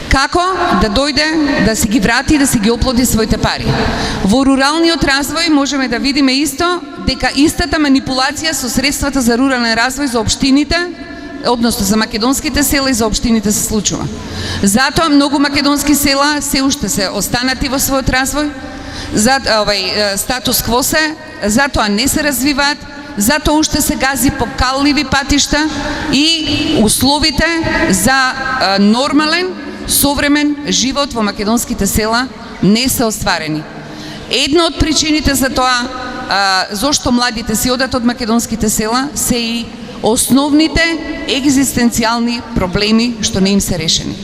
Како да дојде, да си ги врати, да си ги оплоди своите пари. Во руралниот развој можеме да видиме исто, дека истата манипулација со средствата за рурален развој за општините, односно за македонските села и за општините се случува. Затоа многу македонски села се уште се останати во својот развој, статус кво се, затоа не се развиваат затоа уште се гази по калливи патишта и условите за нормален, современ живот во македонските села не се остварени. Една од причините за тоа зошто младите си одат од македонските села се и основните екзистенцијални проблеми што не им се решени.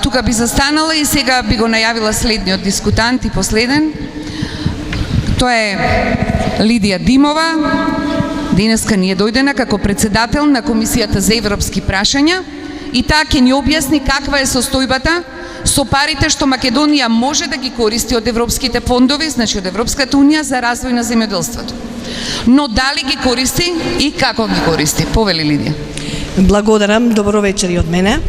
Тука би застанала и сега би го најавила следниот дискутант и последен. Тоа е Лидија Димова. Денеска ни е дојдена како председател на Комисијата за европски прашања и таа ќе ни објасни каква е состојбата со парите што Македонија може да ги користи од европските фондови, значи од Европската унија за развој на земјоделството. Но дали ги користи и како ги користи? Повели Лидија. Благодарам, добро вечер и од мене.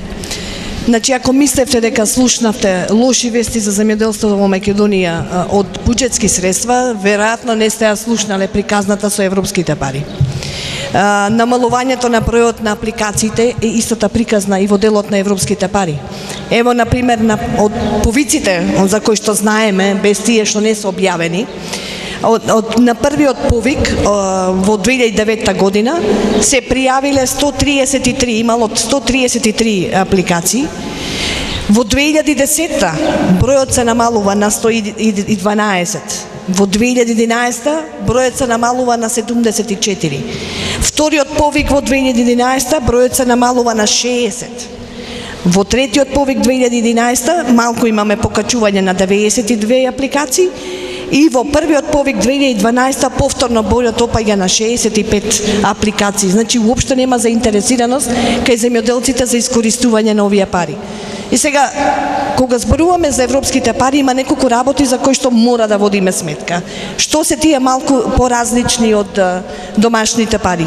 Значи, ако мислевте дека слушнавте лоши вести за земјоделството во Македонија од буџетски средства, веројатно не сте ја слушнале приказната со европските пари. Намалувањето на бројот на апликациите е истота приказна и во делот на европските пари. Ево, например, од повиците за кои што знаеме, без тие што не се објавени, на првиот повик во 2009 година се пријавиле 133, имало 133 апликации. Во 2010 бројот се намалува на 112. Во 2011 бројот се намалува на 74. Вториот повик во 2011 бројот се намалува на 60. Во третиот повик 2011 малку имаме покачување на 92 апликации и во првиот повик 2012 повторно бројот опаѓа на 65 апликации. Значи уопште нема заинтересираност кај земјоделците за искористување на овие пари. И сега, кога зборуваме за европските пари, има неколку работи за кои што мора да водиме сметка. Што се тие малку поразлични од домашните пари?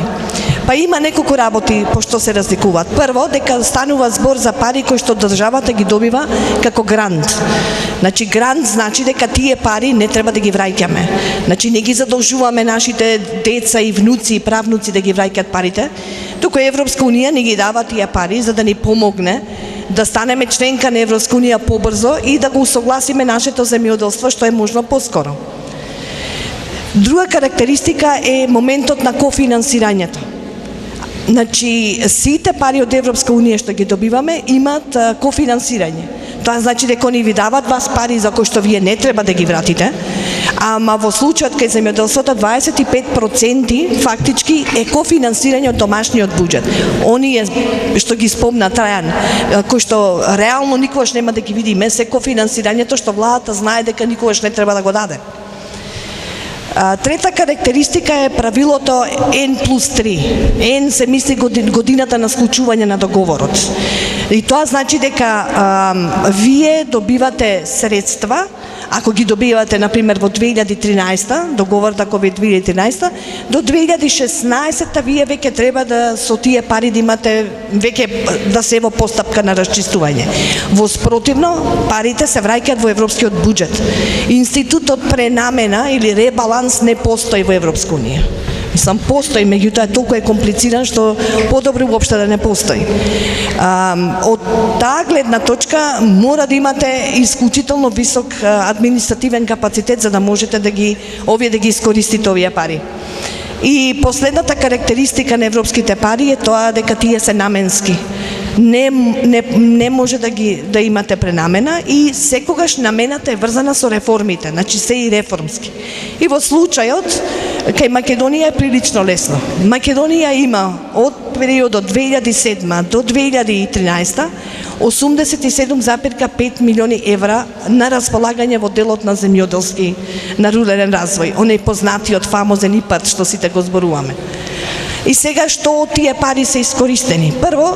Па има неколку работи по што се разликуваат. Прво, дека станува збор за пари кои што државата ги добива како грант. Значи, грант значи дека тие пари не треба да ги враќаме. Значи, не ги задолжуваме нашите деца и внуци и правнуци да ги враќаат парите, туку Европска унија не ги дава тие пари за да ни помогне да станеме членка на Европска унија побрзо и да го усогласиме нашето земјоделство што е можно поскоро. Друга карактеристика е моментот на кофинансирањето. Значи, сите пари од Европска унија што ги добиваме имаат кофинансирање. Тоа значи дека ни ви дават вас пари за кои што вие не треба да ги вратите, ама во случајот кај земјоделството 25% фактички е кофинансирање од домашниот буџет. Оние што ги спомна Трајан, кои што реално никогаш нема да ги видиме, се кофинансирањето што владата знае дека никогаш не треба да го даде. Трета карактеристика е правилото N+3. N се мисли годината на склучување на договорот. И тоа значи дека вие добивате средства, ако ги добивате, например, во 2013, договорот ако ви 2013, до 2016 вие веќе треба да со тие пари да имате веќе да се во постапка на расчистување. Во спротивно, парите се враќаат во европскиот буџет. Институтот пренамена или ребаланс не постои во Европска унија. Мислам, постои, меѓутоа толку е комплициран што подобро уопште да не постои. Од таа гледна точка мора да имате исклучително висок административен капацитет за да можете да ги искористите овие пари. И последната карактеристика на европските пари е тоа дека тие се наменски. Не може да имате пренамена и секогаш намената е врзана со реформите, значи се и реформски. И во случајот кај Македонија е прилично лесно. Македонија има од периодот 2007 до 2013 87,5 милиони евра на располагање во делот на земјоделски, на рурален развој, оној познатиот фамозен ИПАРД што сите го зборуваме. И сега што од тие пари се искористени? Прво,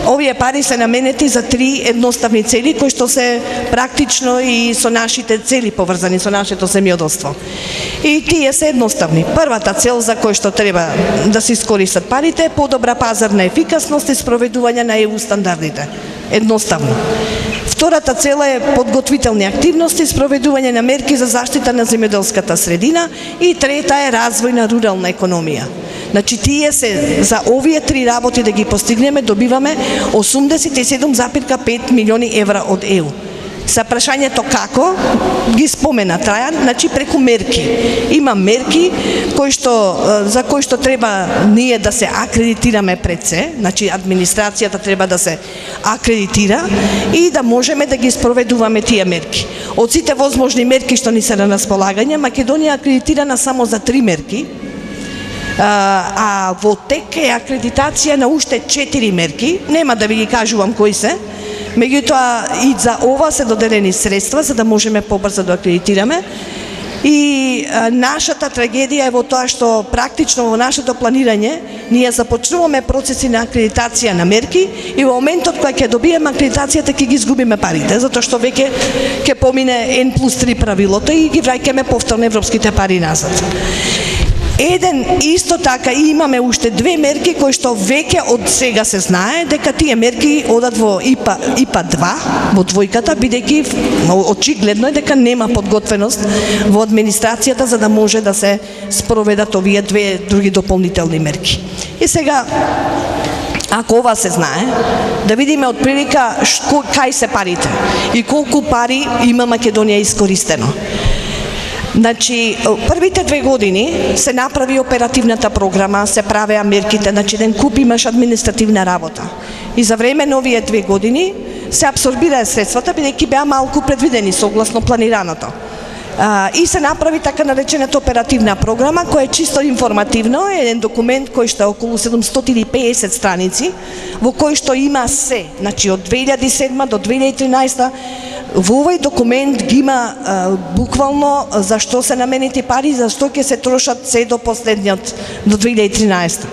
овие пари се наменети за 3 едноставни цели кои што се практично и со нашите цели поврзани со нашето земјоделство. И тие се едноставни. Првата цел за која што треба да се искористат парите е подобра пазарна ефикасност и спроведување на ЕУ стандардите. Едноставно. Втората цел е подготвителни активности, спроведување на мерки за заштита на земјоделската средина и трета е развој на рурална економија. Значи тие се за овие 3 работи да ги постигнеме добиваме 87,5 милиони евра од ЕУ. Са прашањето како ги спомена Трајан, значи преку мерки. Има мерки за кои што треба ние да се акредитираме пред се, значи администрацијата треба да се акредитира и да можеме да ги спроведуваме тие мерки. Од сите возможни мерки што ни се на располагање, Македонија е акредитирана само за 3 мерки, а во тек е акредитација на уште 4 мерки, нема да ви ги кажувам кои се, меѓутоа и за ова се доделени средства за да можеме побрзо да акредитираме. И нашата трагедија е во тоа што практично во нашето планирање ние започнуваме процеси на акредитација на мерки и во моментот кога ќе добиеме акредитацијата ќе ги изгубиме парите, затоа што веќе ќе помине N+3 правилото и ги враќаме повторно европските пари назад. Исто така имаме уште 2 мерки кои што веќе од сега се знае дека тие мерки одат во ИПА 2, во двојката, бидејќи очигледно е дека нема подготвеност во администрацијата за да може да се спроведат овие 2 други дополнителни мерки. И сега, ако ова се знае, да видиме од прилика кај се парите и колку пари има Македонија искористено. Значи, првите 2 години се направи оперативната програма, се правеа мерките, значи еден куп имаш административна работа. И за време на овие 2 години се абсорбираа средствата, бидејќи беа малку предвидени согласно планираното. И се направи така наречената оперативна програма, која е чисто информативно, е еден документ кој што е околу 750 страници, во кој што има се, значи од 2007 до 2013, во овој документ ги има буквално за што се наменети пари, за што ќе се трошат се до последниот, до 2013.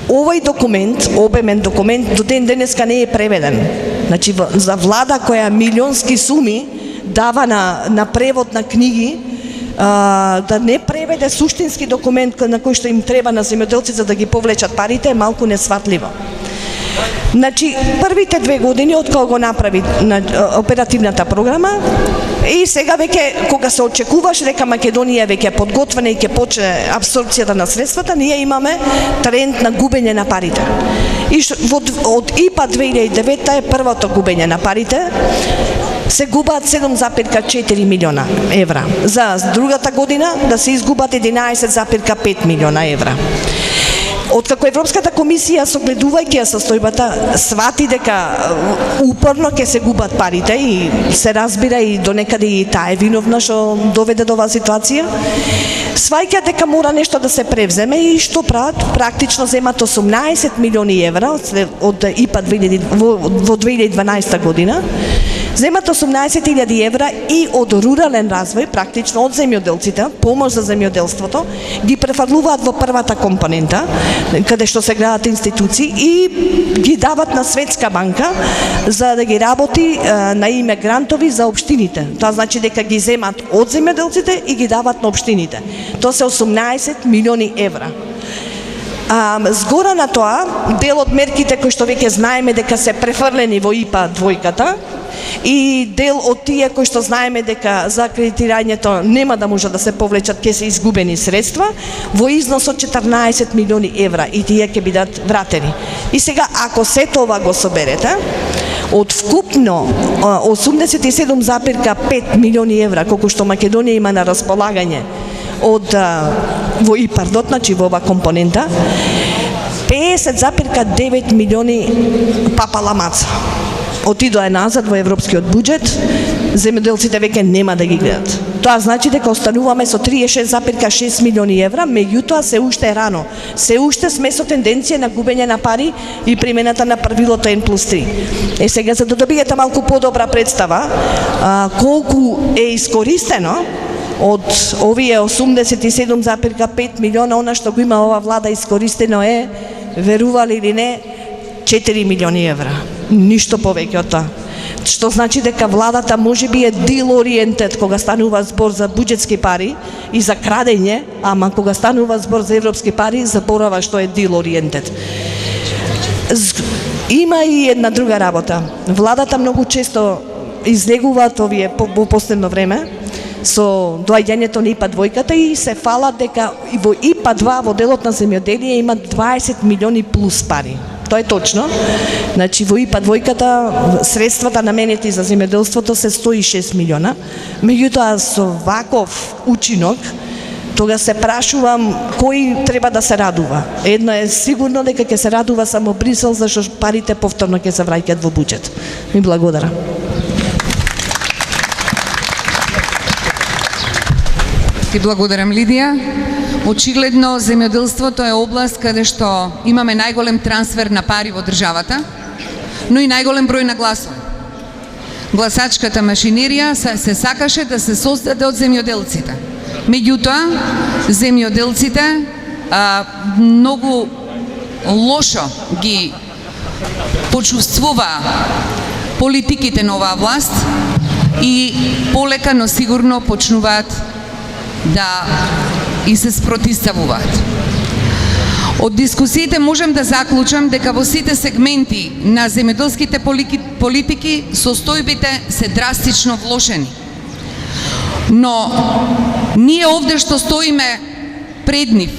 Овој документ, обемен документ, до ден денеска не е преведен. Значи, за влада која милионски суми дава на превод на книги, да не преведе суштински документ на кој што им треба на земјоделци за да ги повлечат парите е малку несватливо. Значи, првите 2 години од кога го направи оперативната програма и сега веќе кога се очекуваше дека Македонија веќе е подготвена и ќе почне абсорбцијата на средствата, ние имаме тренд на губење на парите. И од ИПА 2009 е првото губење на парите. Се губаат 7,4 милиона евра. За другата година да се изгубат 11,5 милиона евра. Откако Европската комисија, согледувајќи ја состојбата, свати дека упорно ќе се губат парите и се разбира и до некаде и таа е виновна што доведе до оваа ситуација, сваќа дека мора нешто да се превземе и што прават? Практично земат 18 милиони евра од ИПА во 2012 година, земат 18.000 евра и од рурален развој, практично од земјоделците, помош за земјоделството, ги префрлуваат во првата компонента, каде што се градат институции и ги дават на Светска банка за да ги работи на име грантови за општините. Тоа значи дека ги земат од земјоделците и ги дават на општините. Тоа се 18 милиони евра. Згора на тоа, дел од мерките кои што веќе знаеме дека се префрлени во ИПА двојката и дел од тие кои што знаеме дека за акредитирањето нема да може да се повлечат, ќе се изгубени средства во износ од 14 милиони евра и тие ќе бидат вратени. И сега, ако се тоа го соберете, од вкупно 87,5 милиони евра, колку што Македонија има на располагање во ИПАРДот, значи во ова компонента, 50,9 милиони папаламаца отидоа назад во европскиот буџет, земјоделците веќе нема да ги гледат. Тоа значи дека остануваме со 36,6 милиони евра, меѓутоа се уште е рано. Се уште сме со тенденција на губење на пари и примената на правилото N+3. Сега, за да добиете малку подобра представа колку е искористено од овие 87,5 милиона, она што го има ова влада искористено е, верували или не, 4 милиони евра. Ништо повеќе од тоа. Што значи дека владата можеби е deal oriented кога станува збор за буџетски пари и за крадење, ама кога станува збор за европски пари, заборава што е deal oriented. Има и една друга работа. Владата многу често излегуваат овие во последно време со доаѓањето на ИПА двојката и се фалат дека и во ИПА 2 во делот на земјоделие има 20 милиони плюс пари. Тоа е точно. Значи во ИПА двојката средствата наменети за земјоделството се 106 милиона. Меѓутоа со ваков учинок тога се прашувам кој треба да се радува. Едно е сигурно дека ќе се радува само Брисел, зашто парите повторно ќе се враќаат во буџет. Ми благодарам. Ти благодарам, Лидија. Очигледно, земјоделството е област каде што имаме најголем трансфер на пари во државата, но и најголем број на гласови. Гласачката машинерија се сакаше да се создаде од земјоделците. Меѓутоа, земјоделците многу лошо ги почувствува политиките на оваа власт и полека, но сигурно почнуваат да и се спротивставуваат. Од дискусиите можам да заклучам дека во сите сегменти на земјоделските политики состојбите се драстично влошени. Но ние овде што стоиме пред нив,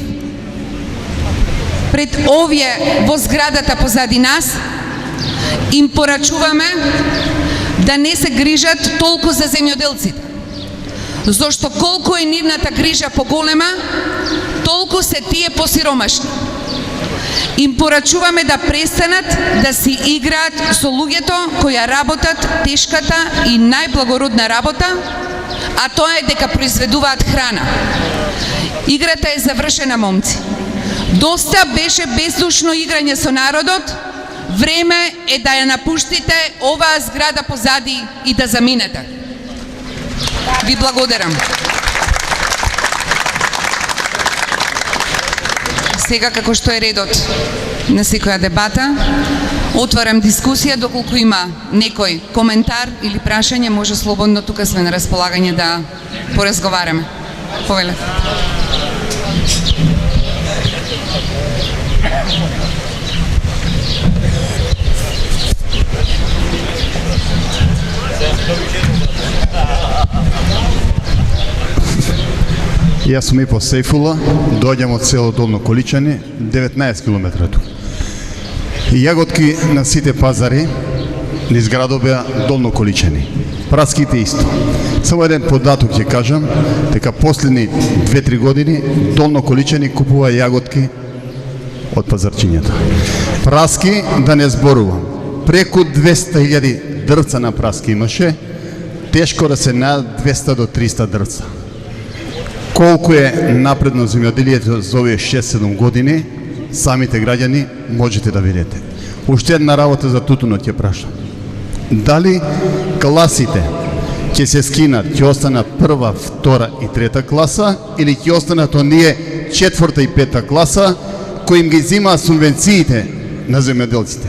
пред овие во зградата позади нас, им порачуваме да не се грижат толку за земјоделците. Зошто колку е нивната грижа поголема, толку се тие посиромашни. Им порачуваме да престанат да си играат со луѓето кои работат тешката и најблагородна работа, а тоа е дека произведуваат храна. Играта е завршена, момци. Доста беше бездушно играње со народот, време е да ја напуштите оваа зграда позади и да заминете. Ви благодарам. Сега, како што е редот на секоја дебата, отварам дискусија. Доколку има некој коментар или прашање, може слободно, тука сме на располагање да поразговараме. Повелете. Јас сум Ипо Сејфула, доаѓам од село Долно Количани, 19 км тука. Јаготки на сите пазари низ градот беа Долно Количани. Праските исто. Само еден податок ќе кажам, дека последни 2-3 години Долно Количани купува јаготки од пазарчињата. Праски, да не зборувам, преку 200.000 дрвца на праски имаше, тешко да се најдат 200 до 300 дрвца. Колку е напредно земјоделието за овие 6-7 години, самите граѓани можете да видите. Уште една работа за тутунот ќе прашам. Дали класите ќе се скинат, ќе останат прва, втора и трета класа, или ќе останат оние четврта и пета класа, кои им ги зимаат субвенциите на земјоделците?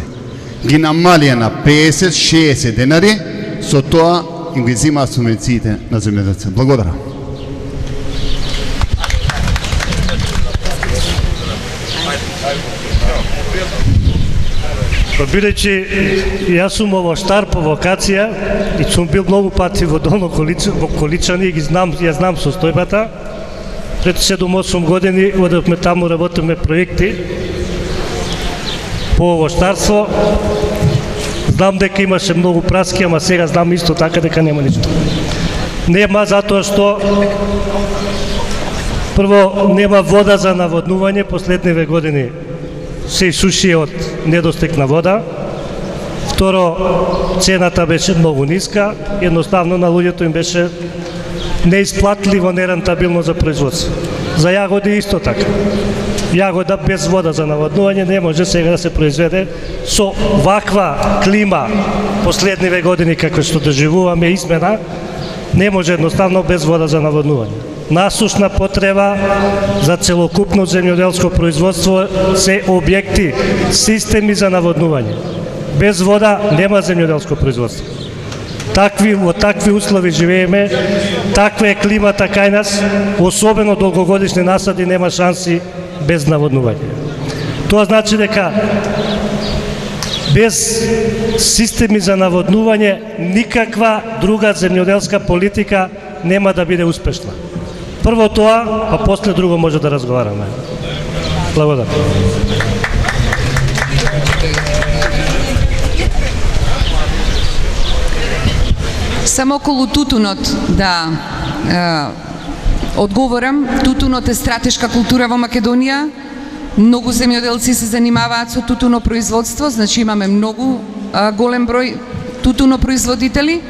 Ги намалија на 50-60 денари, со тоа им ги зимаат субвенциите на земјоделците. Благодарам. Бидејќи јас сум овоштар по вокација и сум бил многу пати во Долно Количани и ја знам состојбата. Пред 7-8 години одевме таму, работиме проекти по овоштарство. Знам дека имаше многу праски, ама сега знам исто така дека нема ништо. Нема затоа што прво нема вода за наводнување, последниве години се исуши од недостиг на вода. Второ, цената беше многу ниска, едноставно на луѓето им беше неисплатливо, нерентабилно за производство. За јагоди исто така. Јагода без вода за наводнување не може сега да се произведе со ваква клима последниве години како што доживуваме измена, не може едноставно без вода за наводнување. Насушна потреба за целокупно земјоделско производство се објекти, системи за наводнување. Без вода нема земјоделско производство. Во такви услови живееме, таква е климата кај нас, особено долгогодишни насади нема шанси без наводнување. Тоа значи дека без системи за наводнување никаква друга земјоделска политика нема да биде успешна. Прво тоа, а после друго може да разговараме. Благодарам. Само околу тутунот да одговорам. Тутунот е стратешка култура во Македонија. Многу земјоделци се занимаваат со тутунопроизводство, значи имаме многу голем број тутунопроизводители.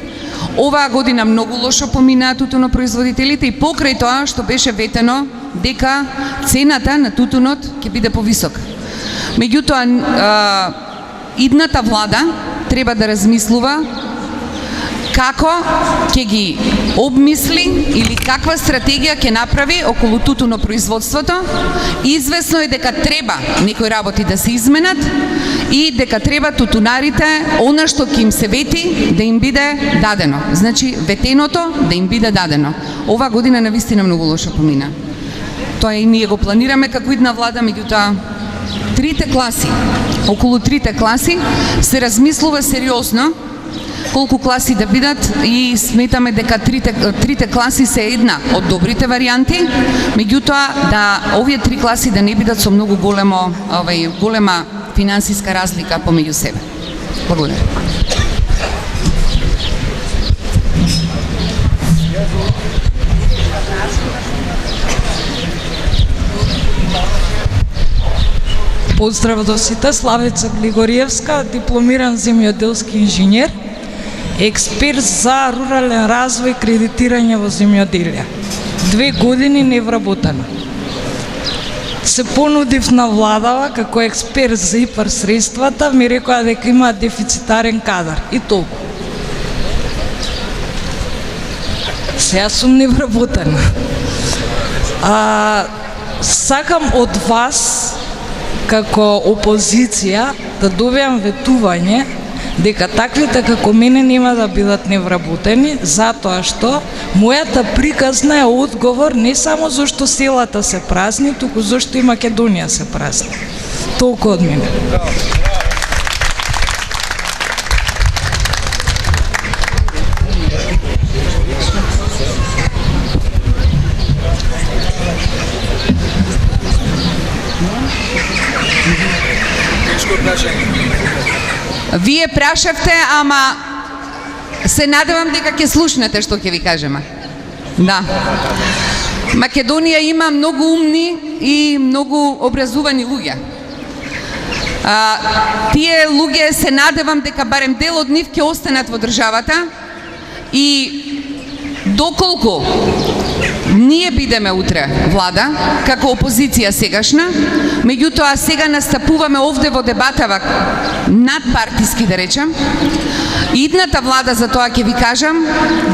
Оваа година многу лошо поминаа тутунопроизводителите и покрај тоа што беше ветено дека цената на тутунот ќе биде повисока. Меѓутоа, идната влада треба да размислува како ќе ги обмисли или каква стратегија ќе направи околу тутунопроизводството. Извесно е дека треба некои работи да се изменат и дека треба тутунарите она што ќе им се вети да им биде дадено. Значи ветеното да им биде дадено. Оваа година навистина многу лошо помина. Тоа и ние го планираме како идна влада, меѓутоа околу трите класи се размислува сериозно колку класи да бидат и сметаме дека трите класи се една од добрите варијанти, меѓутоа да овие три класи да не бидат со многу голема финансиска разлика помеѓу себе. Благодарам. Поздрав до сите, Славица Глигориевска, дипломиран земјоделски инженер, експерт за рурален развој и кредитирање во земјоделие. 2 години невработена. Се понудив на владава како експерт за ИПАР средствата, ми рекоа дека има дефицитарен кадар и толку. Сега сум невработена. Сакам од вас како опозиција да добиам ветување дека таквите како мене нема да бидат невработени, затоа што мојата приказна е одговор не само зашто селата се празни, туку зашто и Македонија се празни. Толку од мене. Вие прашавте, ама се надевам дека ќе слушнете што ќе ви кажеме. Да. Македонија има многу умни и многу образувани луѓе. Тие луѓе се надевам дека барем дел од нив ќе останат во државата и доколку ние бидеме утре влада, како опозиција сегашна, меѓутоа сега настапуваме овде во дебатава надпартиски, да речем, идната влада, за тоа ќе ви кажам,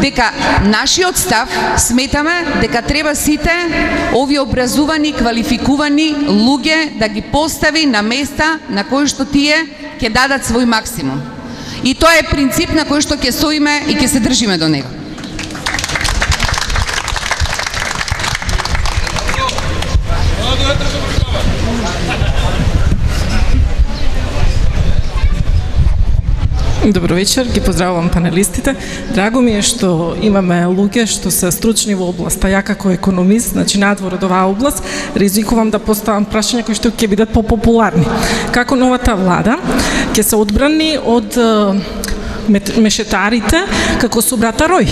дека нашиот став сметаме дека треба сите овие образувани, квалификувани луѓе да ги постави на места на кои што тие ќе дадат свој максимум. И тоа е принцип на кој што ќе стоиме и ќе се држиме до него. Добро вечер, ги поздравувам панелистите. Драго ми е што имаме луѓе што се стручни во областа. Ја како економист, значи надвор од оваа област, ризикувам да поставам прашања кои што ќе бидат попопуларни. Како новата влада ќе се одбрани од мешетарите како со брата Рој?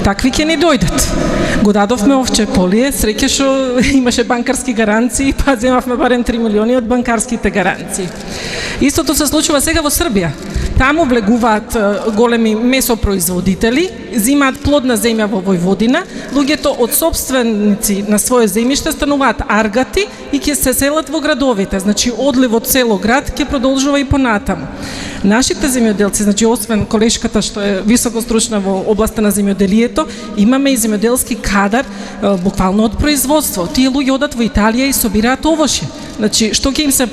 Такви ќе не дојдат. Го дадовме овче полие, среќа што имаше банкарски гаранции, па земавме барем 3 милиони од банкарските гаранции. Истото се случува сега во Србија. Таму влегуваат големи месопроизводители, зимаат плодна земја во Војводина, луѓето од собственици на своје земјиште стануваат аргати и ќе се селат во градовите, значи одливот цело град ќе продолжува и понатаму. Нашите земјоделци, значи освен колешката што е високо стручна во областа на земјоделието, имаме и земјоделски кадар буквално од производство. Тие луѓе одат во Италија и собираат овошје. Значи, што ќе им се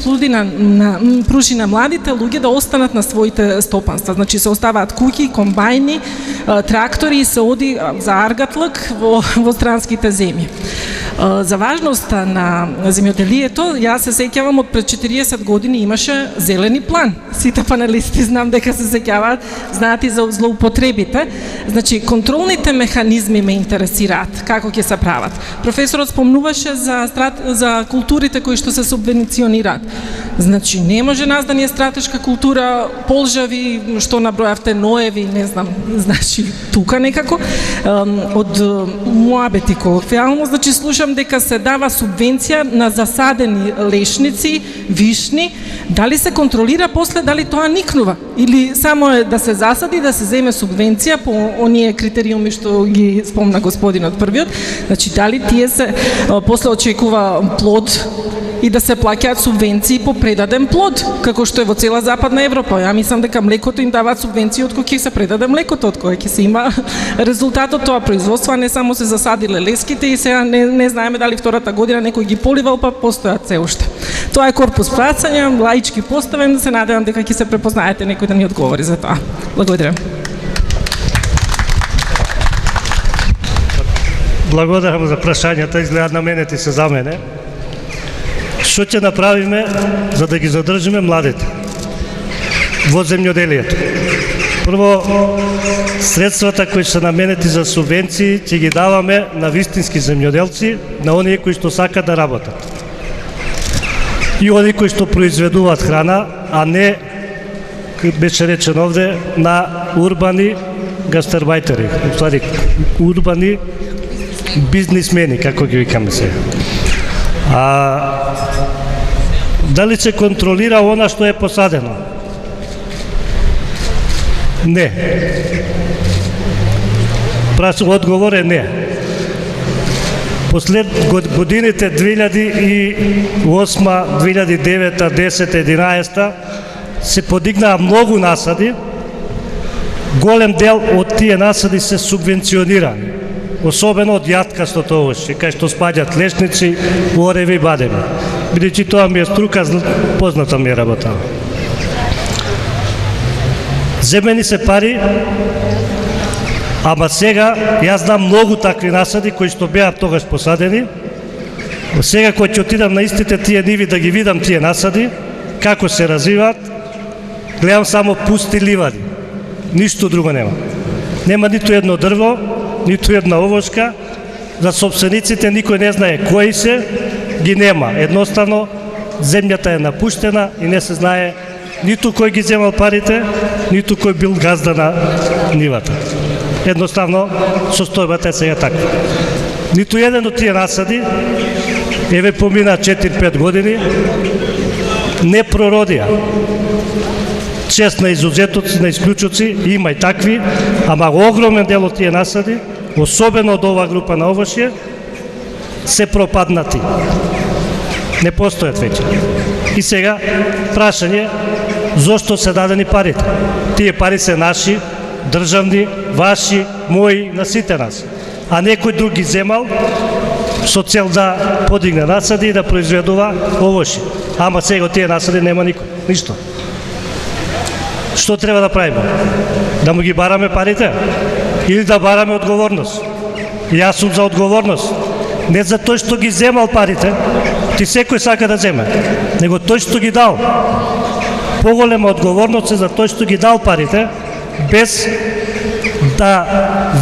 пружи на младите луѓе да останат на своите стопанства. Значи, се оставаат куќи, комбајни, трактори и се оди за аргатлък во странските земји. За важноста на земјоделието, јас се сеќавам од пред 40 години имаше зелени план. Сите панелисти знам дека се сеќаваат, знаат и за злоупотребите. Значи, контролните механизми ме интересираат, како ќе се прават. Професорот спомнуваше за културите кои што се субвенционираат. Значи, не може нас да ни е стратешка култура, полжави, што набројавте, ноеви, не знам, значи, тука некако, од муабети колоквијално, значи, слушам дека се дава субвенција на засадени лешници, вишни, дали се контролира после, дали тоа никнува, или само е да се засади, да се земе субвенција по оние критериуми што ги спомна господинот првиот, значи, дали тие се, после очекува плод, и да се плаќаат субвенции по предаден плод, како што е во цела Западна Европа. Ја мислам дека млекото им даваат субвенции од кој ќе се предаде млекото, од кој ќе се има резултат од тоа производство, а не само се засадиле леските и сега не знаеме дали втората година некој ги поливал, па постојат се уште. Тоа е корпус прашања, лаички поставен, се надевам дека ќе се препознаете некој да ни одговори за тоа. Благодарам. Благодарам за прашањата, изгледа на мене ти се за мене. Што ќе направиме за да ги задржиме младите во земјоделието? Прво, средствата кои се наменети за субвенции ќе ги даваме на вистински земјоделци, на оние кои што сакат да работат. И оние кои што произведуваат храна, а не, беше речено овде, на урбани гастарбајтери, уствари, урбани бизнисмени, како ги викаме се. Дали се контролира она што е посадено? Не. Одговор е не. Послед годините 2008, 2009, 10, 11 се подигнаа многу насади. Голем дел од тие насади се субвенционирани. Особено од јаткастото овошје, кај што спаѓаат лешници, ореви и бадеми. Бидејќи тоа ми е струка, позната ми е работа. Земени се пари, ама сега, јас знам многу такви насади кои што беа тогаш посадени. Сега кој ќе отидам на истите тие ниви да ги видам тие насади, како се развиваат, гледам само пусти ливади. Ништо друго нема. Нема ниту едно дрво, ниту една овошка, за собствениците никој не знае кои се, ги нема. Едноставно, земјата е напуштена и не се знае ниту кој ги земал парите, ниту кој бил газда на нивата. Едноставно, состојбата е сега таква. Ниту еден од тие насади, еве помина 4-5 години, не прородија. Чест на изузетоци, на исклучоци, има и такви, ама огромен дел од тие насади, особено од оваа група на овошје, се пропаднати. Не постојат веќе. И сега, прашање, зошто се дадени парите? Тие пари се наши, државни, ваши, мои, на сите нас. А некој друг ги земал со цел да подигне насади и да произведува овошје. Ама сега од тие насади нема никој, ништо. Што треба да правиме? Да му ги бараме парите? Или да бараме одговорност? Јас сум за одговорност. Не за тој што ги земал парите, ти секој сака да земе, него тој што ги дал. Поголема одговорност е за тој што ги дал парите, без да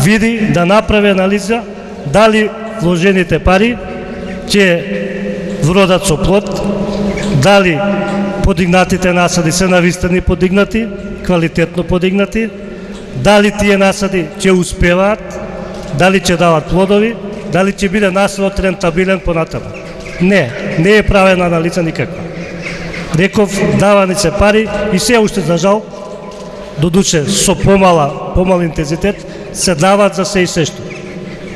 види, да направи анализа, дали вложените пари ќе вродат со плод, дали подигнатите насади се навистини подигнати, квалитетно подигнати, дали тие насади ќе успеваат, дали ќе дават плодови, дали ќе биде насадот рентабилен понатаму. Не е правена анализа никаква. Реков, давани се пари и се уште за жал, додуче со помал интензитет, се дават за се и сешто.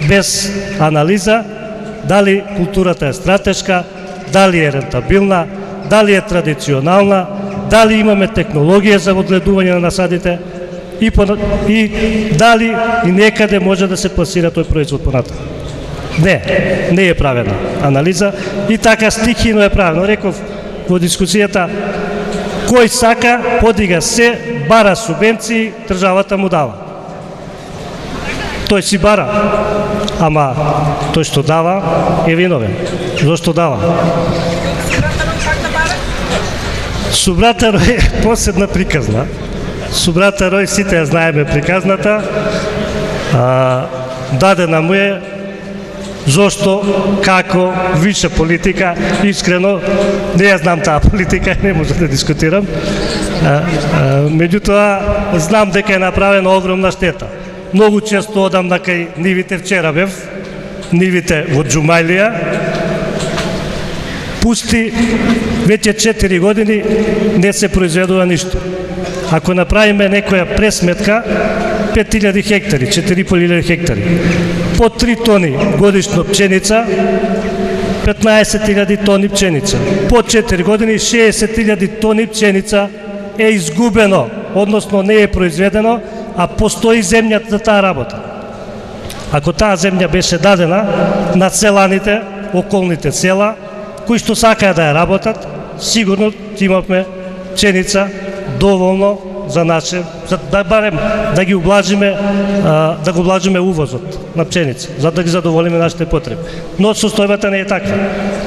Без анализа, дали културата е стратешка, дали е рентабилна, дали е традиционална, дали имаме технологија за одгледување на насадите и дали и некаде може да се пласира тој производ понатаму. Не е правена анализа и така стихино е правено. Реков во дискусијата, кој сака, подига се, бара субвенции, државата му дава. тој си бара, ама тој што дава е виновен. Зошто дава? Со брата Рој е посебна приказна. Со брата Рој сите ја знаеме приказната. Дадена му е зошто, како, виша политика. Искрено, не ја знам таа политика, не може да дискутирам. Меѓутоа, знам дека е направена огромна штета. Многу често одам на кај нивите, вчера бев, нивите во Џумајлија, пусти, веќе 4 години не се произведува ништо. Ако направиме некоја пресметка, 5000 хектари, 4500 хектари, по 3 тони годишно пченица, 15.000 тони пченица. По 4 години 60.000 тони пченица е изгубено, односно не е произведено, а постои земја за таа работа. Ако таа земја беше дадена на селаните, околните села, кои што сакаа да ја работат, сигурно имавме пченица доволно за наше, за да барем да ги облажиме, да го облажиме увозот на пченица, за да ги задоволиме нашите потреби. Но состојбата не е таква.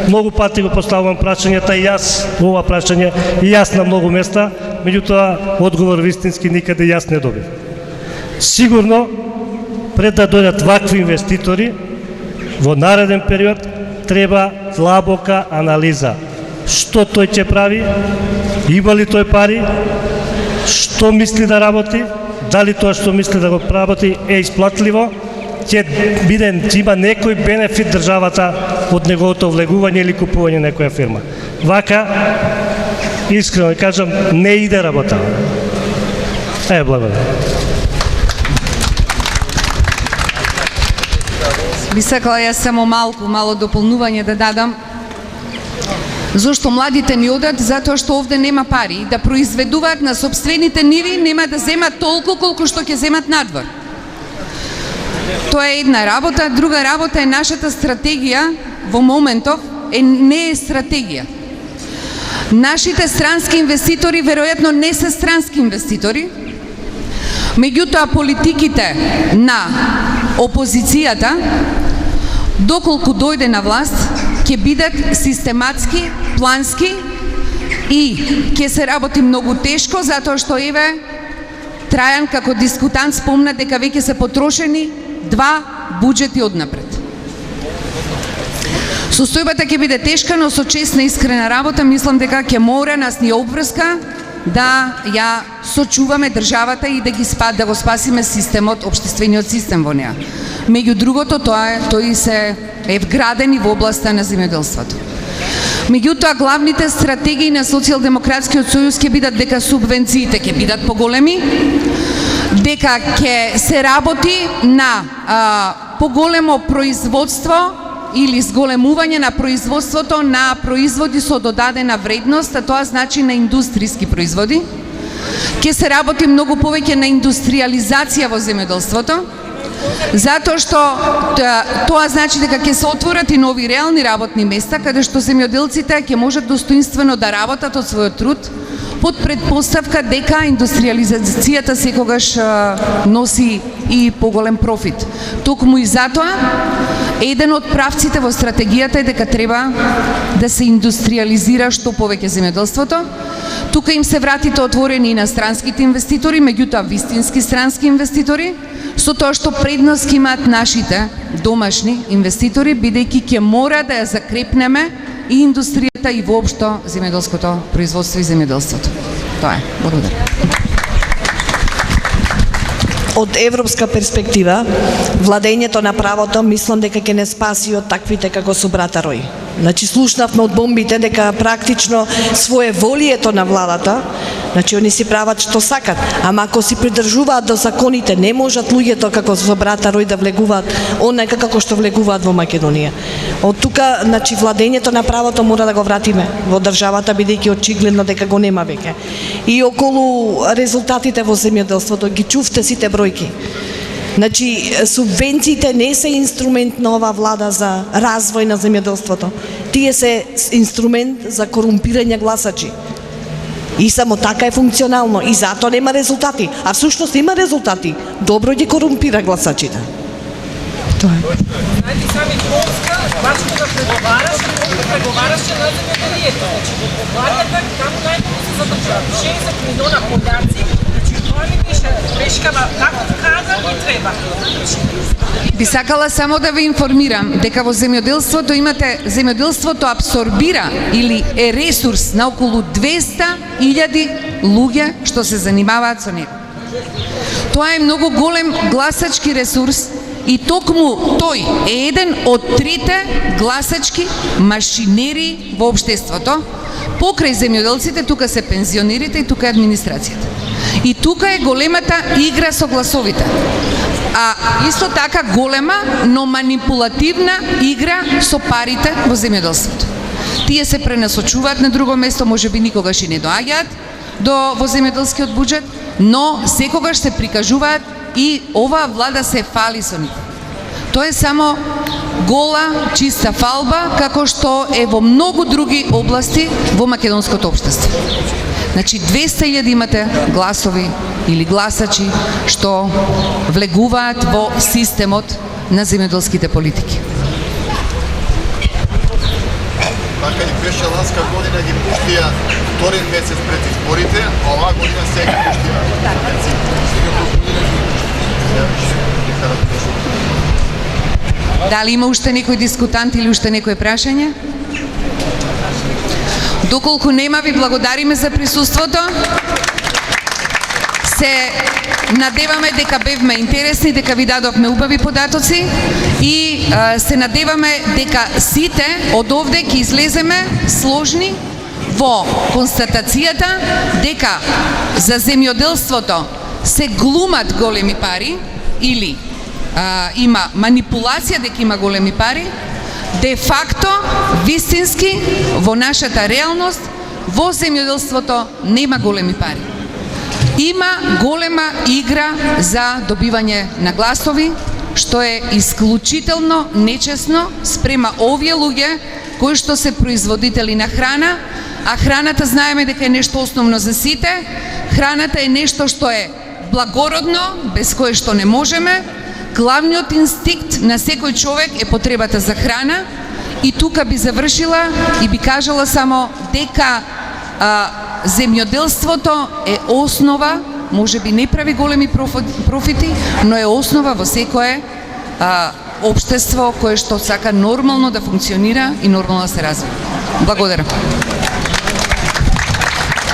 Многу пати го поставувам прашањата и јас, ова прашање и јас на многу места, меѓутоа одговор вистински никаде јас не добив. Сигурно пред да дојдат вакви инвеститори во нареден период треба длабока анализа. Што тој ќе прави? Има ли тој пари? Што мисли да работи? Дали тоа што мисли да го работи е исплатливо? Ќе има некој бенефит државата од неговото влегување или купување некоја фирма. Вака, искрено кажам, не иде работа. Благодарам. Би сакала јас само мало дополнување да дадам. Зошто младите ни одат? Затоа што овде нема пари. Да произведуваат на сопствените ниви, нема да земат толку колку што ќе земат надвор. Тоа е една работа. Друга работа е нашата стратегија во моментов не е стратегија. Нашите странски инвеститори веројатно не се странски инвеститори, меѓутоа политиките на опозицијата, доколку дојде на власт, ќе бидат систематски, плански и ќе се работи многу тешко, затоа што еве Трајан како дискутант спомна дека веќе се потрошени 2 буџети однапред. Состојбата ќе биде тешка, но со честна искрена работа мислам дека ќе мора нас ни обврска да ја сочуваме државата и да го спасиме системот, општествениот систем во неа. Меѓу другото, тој се е вграден и во областа на земјоделството. Меѓутоа, главните стратегии на Социјалдемократскиот сојуз ќе бидат дека субвенциите ќе бидат поголеми, дека ќе се работи на поголемо производство или зголемување на производството на производи со додадена вредност, а тоа значи на индустријски производи. Ќе се работи многу повеќе на индустриализација во земјоделството, затоа што тоа значи дека ќе се отворат и нови реални работни места, каде што земјоделците ќе можат достоинствено да работат од својот труд, под предпоставка дека индустриализацијата секогаш носи и поголем профит. Токму и затоа, еден од правците во стратегијата е дека треба да се индустриализира што повеќе земјоделството. Тука им се вратите отворени и на странските инвеститори, меѓутоа вистински странски инвеститори, со тоа што предност имаат нашите домашни инвеститори, бидејќи ќе мора да ја закрепнеме и индустријата и воопшто земјоделското производство и земјоделството. Тоа е. Благодарам. Од европска перспектива, владењето на правото мислам дека ќе не спаси од таквите како со брата Рој. Значи, слушнавме од бомбите дека практично своеволието на владата, значи они си прават што сакат, ама ако си придржуваат до законите, не можат луѓето како со брата Рој да влегуваат онака како што влегуваат во Македонија. Од тука, значи, владењето на правото мора да го вратиме во државата, бидејќи очигледно дека го нема веќе. И околу резултатите во земјоделството ги чувте сите бројки. Значи, субвенциите не се инструмент на оваа влада за развој на земјоделството. Тие се инструмент за корумпирање гласачи. И само така е функционално. И затоа нема резултати. А всушност има резултати. Добро ги корумпира гласачите. Тоа е. Знаете, сами Полска, баш кога преговараше на земјоделието. Значи, договарјата таму најмногу се задржува. 60 милиона пољаци, значи тоа ли беше грешкава, како каза ни треба. Би сакала само да ве информирам дека во земјоделството абсорбира или е ресурс на околу 200.000 луѓе што се занимаваат со него. Тоа е многу голем гласачки ресурс и токму тој е еден од трите гласачки машинери во општеството. Покрај земјоделците тука се пензионерите и тука е администрацијата. И тука е големата игра со гласовите. А исто така голема, но манипулативна игра со парите во земјоделството. Тие се пренасочуваат на друго место, можеби никогаш и не доаѓаат во земјоделскиот буџет, но секогаш се прикажуваат и оваа влада се фали со нив. Тоа е само гола, чиста фалба, како што е во многу други области во македонското општество. Значи 200.000 имате гласови или гласачи што влегуваат во системот на земјоделските политики. Така и беше ласка година ги пуштија вториот месец пред изборите, а оваа година сега пуштија. Дали има уште некој дискутант или уште некој прашање? Доколку нема, ви благодариме за присуството. Се надеваме дека бевме интересни, дека ви дадовме убави податоци и се надеваме дека сите од овде ќе излеземе сложни во констатацијата дека за земјоделството се глумат големи пари или има манипулација дека има големи пари, де факто, вистински, во нашата реалност, во земјоделството нема големи пари. Има голема игра за добивање на гласови, што е исклучително нечесно спрема овие луѓе кои што се производители на храна, а храната знаеме дека е нешто основно за сите. Храната е нешто што е благородно, без кое што не можеме. Главниот инстинкт на секој човек е потребата за храна и тука би завршила и би кажала само дека земјоделството е основа, може би не прави големи профити, но е основа во секое општество кое што сака нормално да функционира и нормално да се развива. Благодарам.